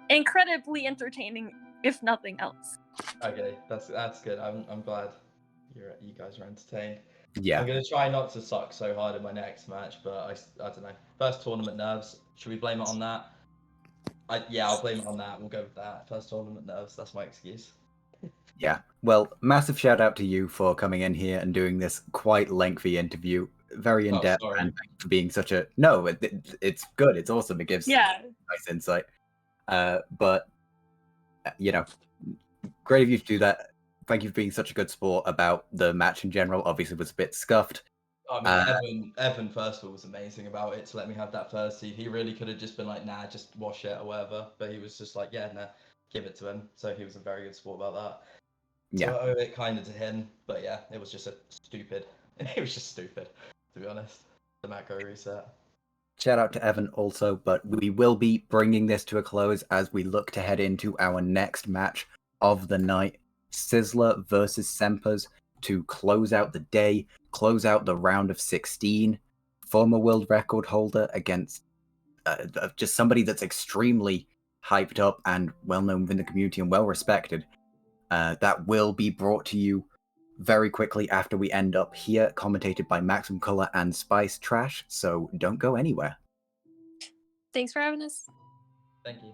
Speaker 4: incredibly entertaining, if nothing else.
Speaker 3: Okay, that's good. I'm glad you guys are entertained.
Speaker 2: Yeah.
Speaker 3: I'm gonna try not to suck so hard in my next match, but I don't know. First tournament nerves. Should we blame it on that? I'll blame it on that. We'll go with that. First tournament nerves. That's my excuse.
Speaker 2: Yeah. Well, massive shout out to you for coming in here and doing this quite lengthy interview. Very in depth,
Speaker 3: sorry.
Speaker 2: and thank you for being such a no. It's good. It's awesome. It gives
Speaker 4: Yeah.
Speaker 2: nice insight. But you know, great of you to do that. Thank you for being such a good sport about the match in general. Obviously, it was a bit scuffed.
Speaker 3: I mean, Evan first of all was amazing about it to let me have that first seed. He really could have just been like, nah, just wash it or whatever. But he was just like, yeah, nah, give it to him. So he was a very good sport about that.
Speaker 2: Yeah.
Speaker 3: So I owe it kind of to him. But yeah, it was just a stupid. It was just stupid, to be honest. The macro reset.
Speaker 2: Shout out to Evan also, but we will be bringing this to a close as we look to head into our next match of the night. Sizzler versus Sempers to close out the day, close out the round of 16. Former world record holder against just somebody that's extremely hyped up and well known within the community and well respected. That will be brought to you very quickly after we end up here, commentated by Maximum Color and Spice Trash, so don't go anywhere.
Speaker 4: Thanks for having us.
Speaker 3: Thank you.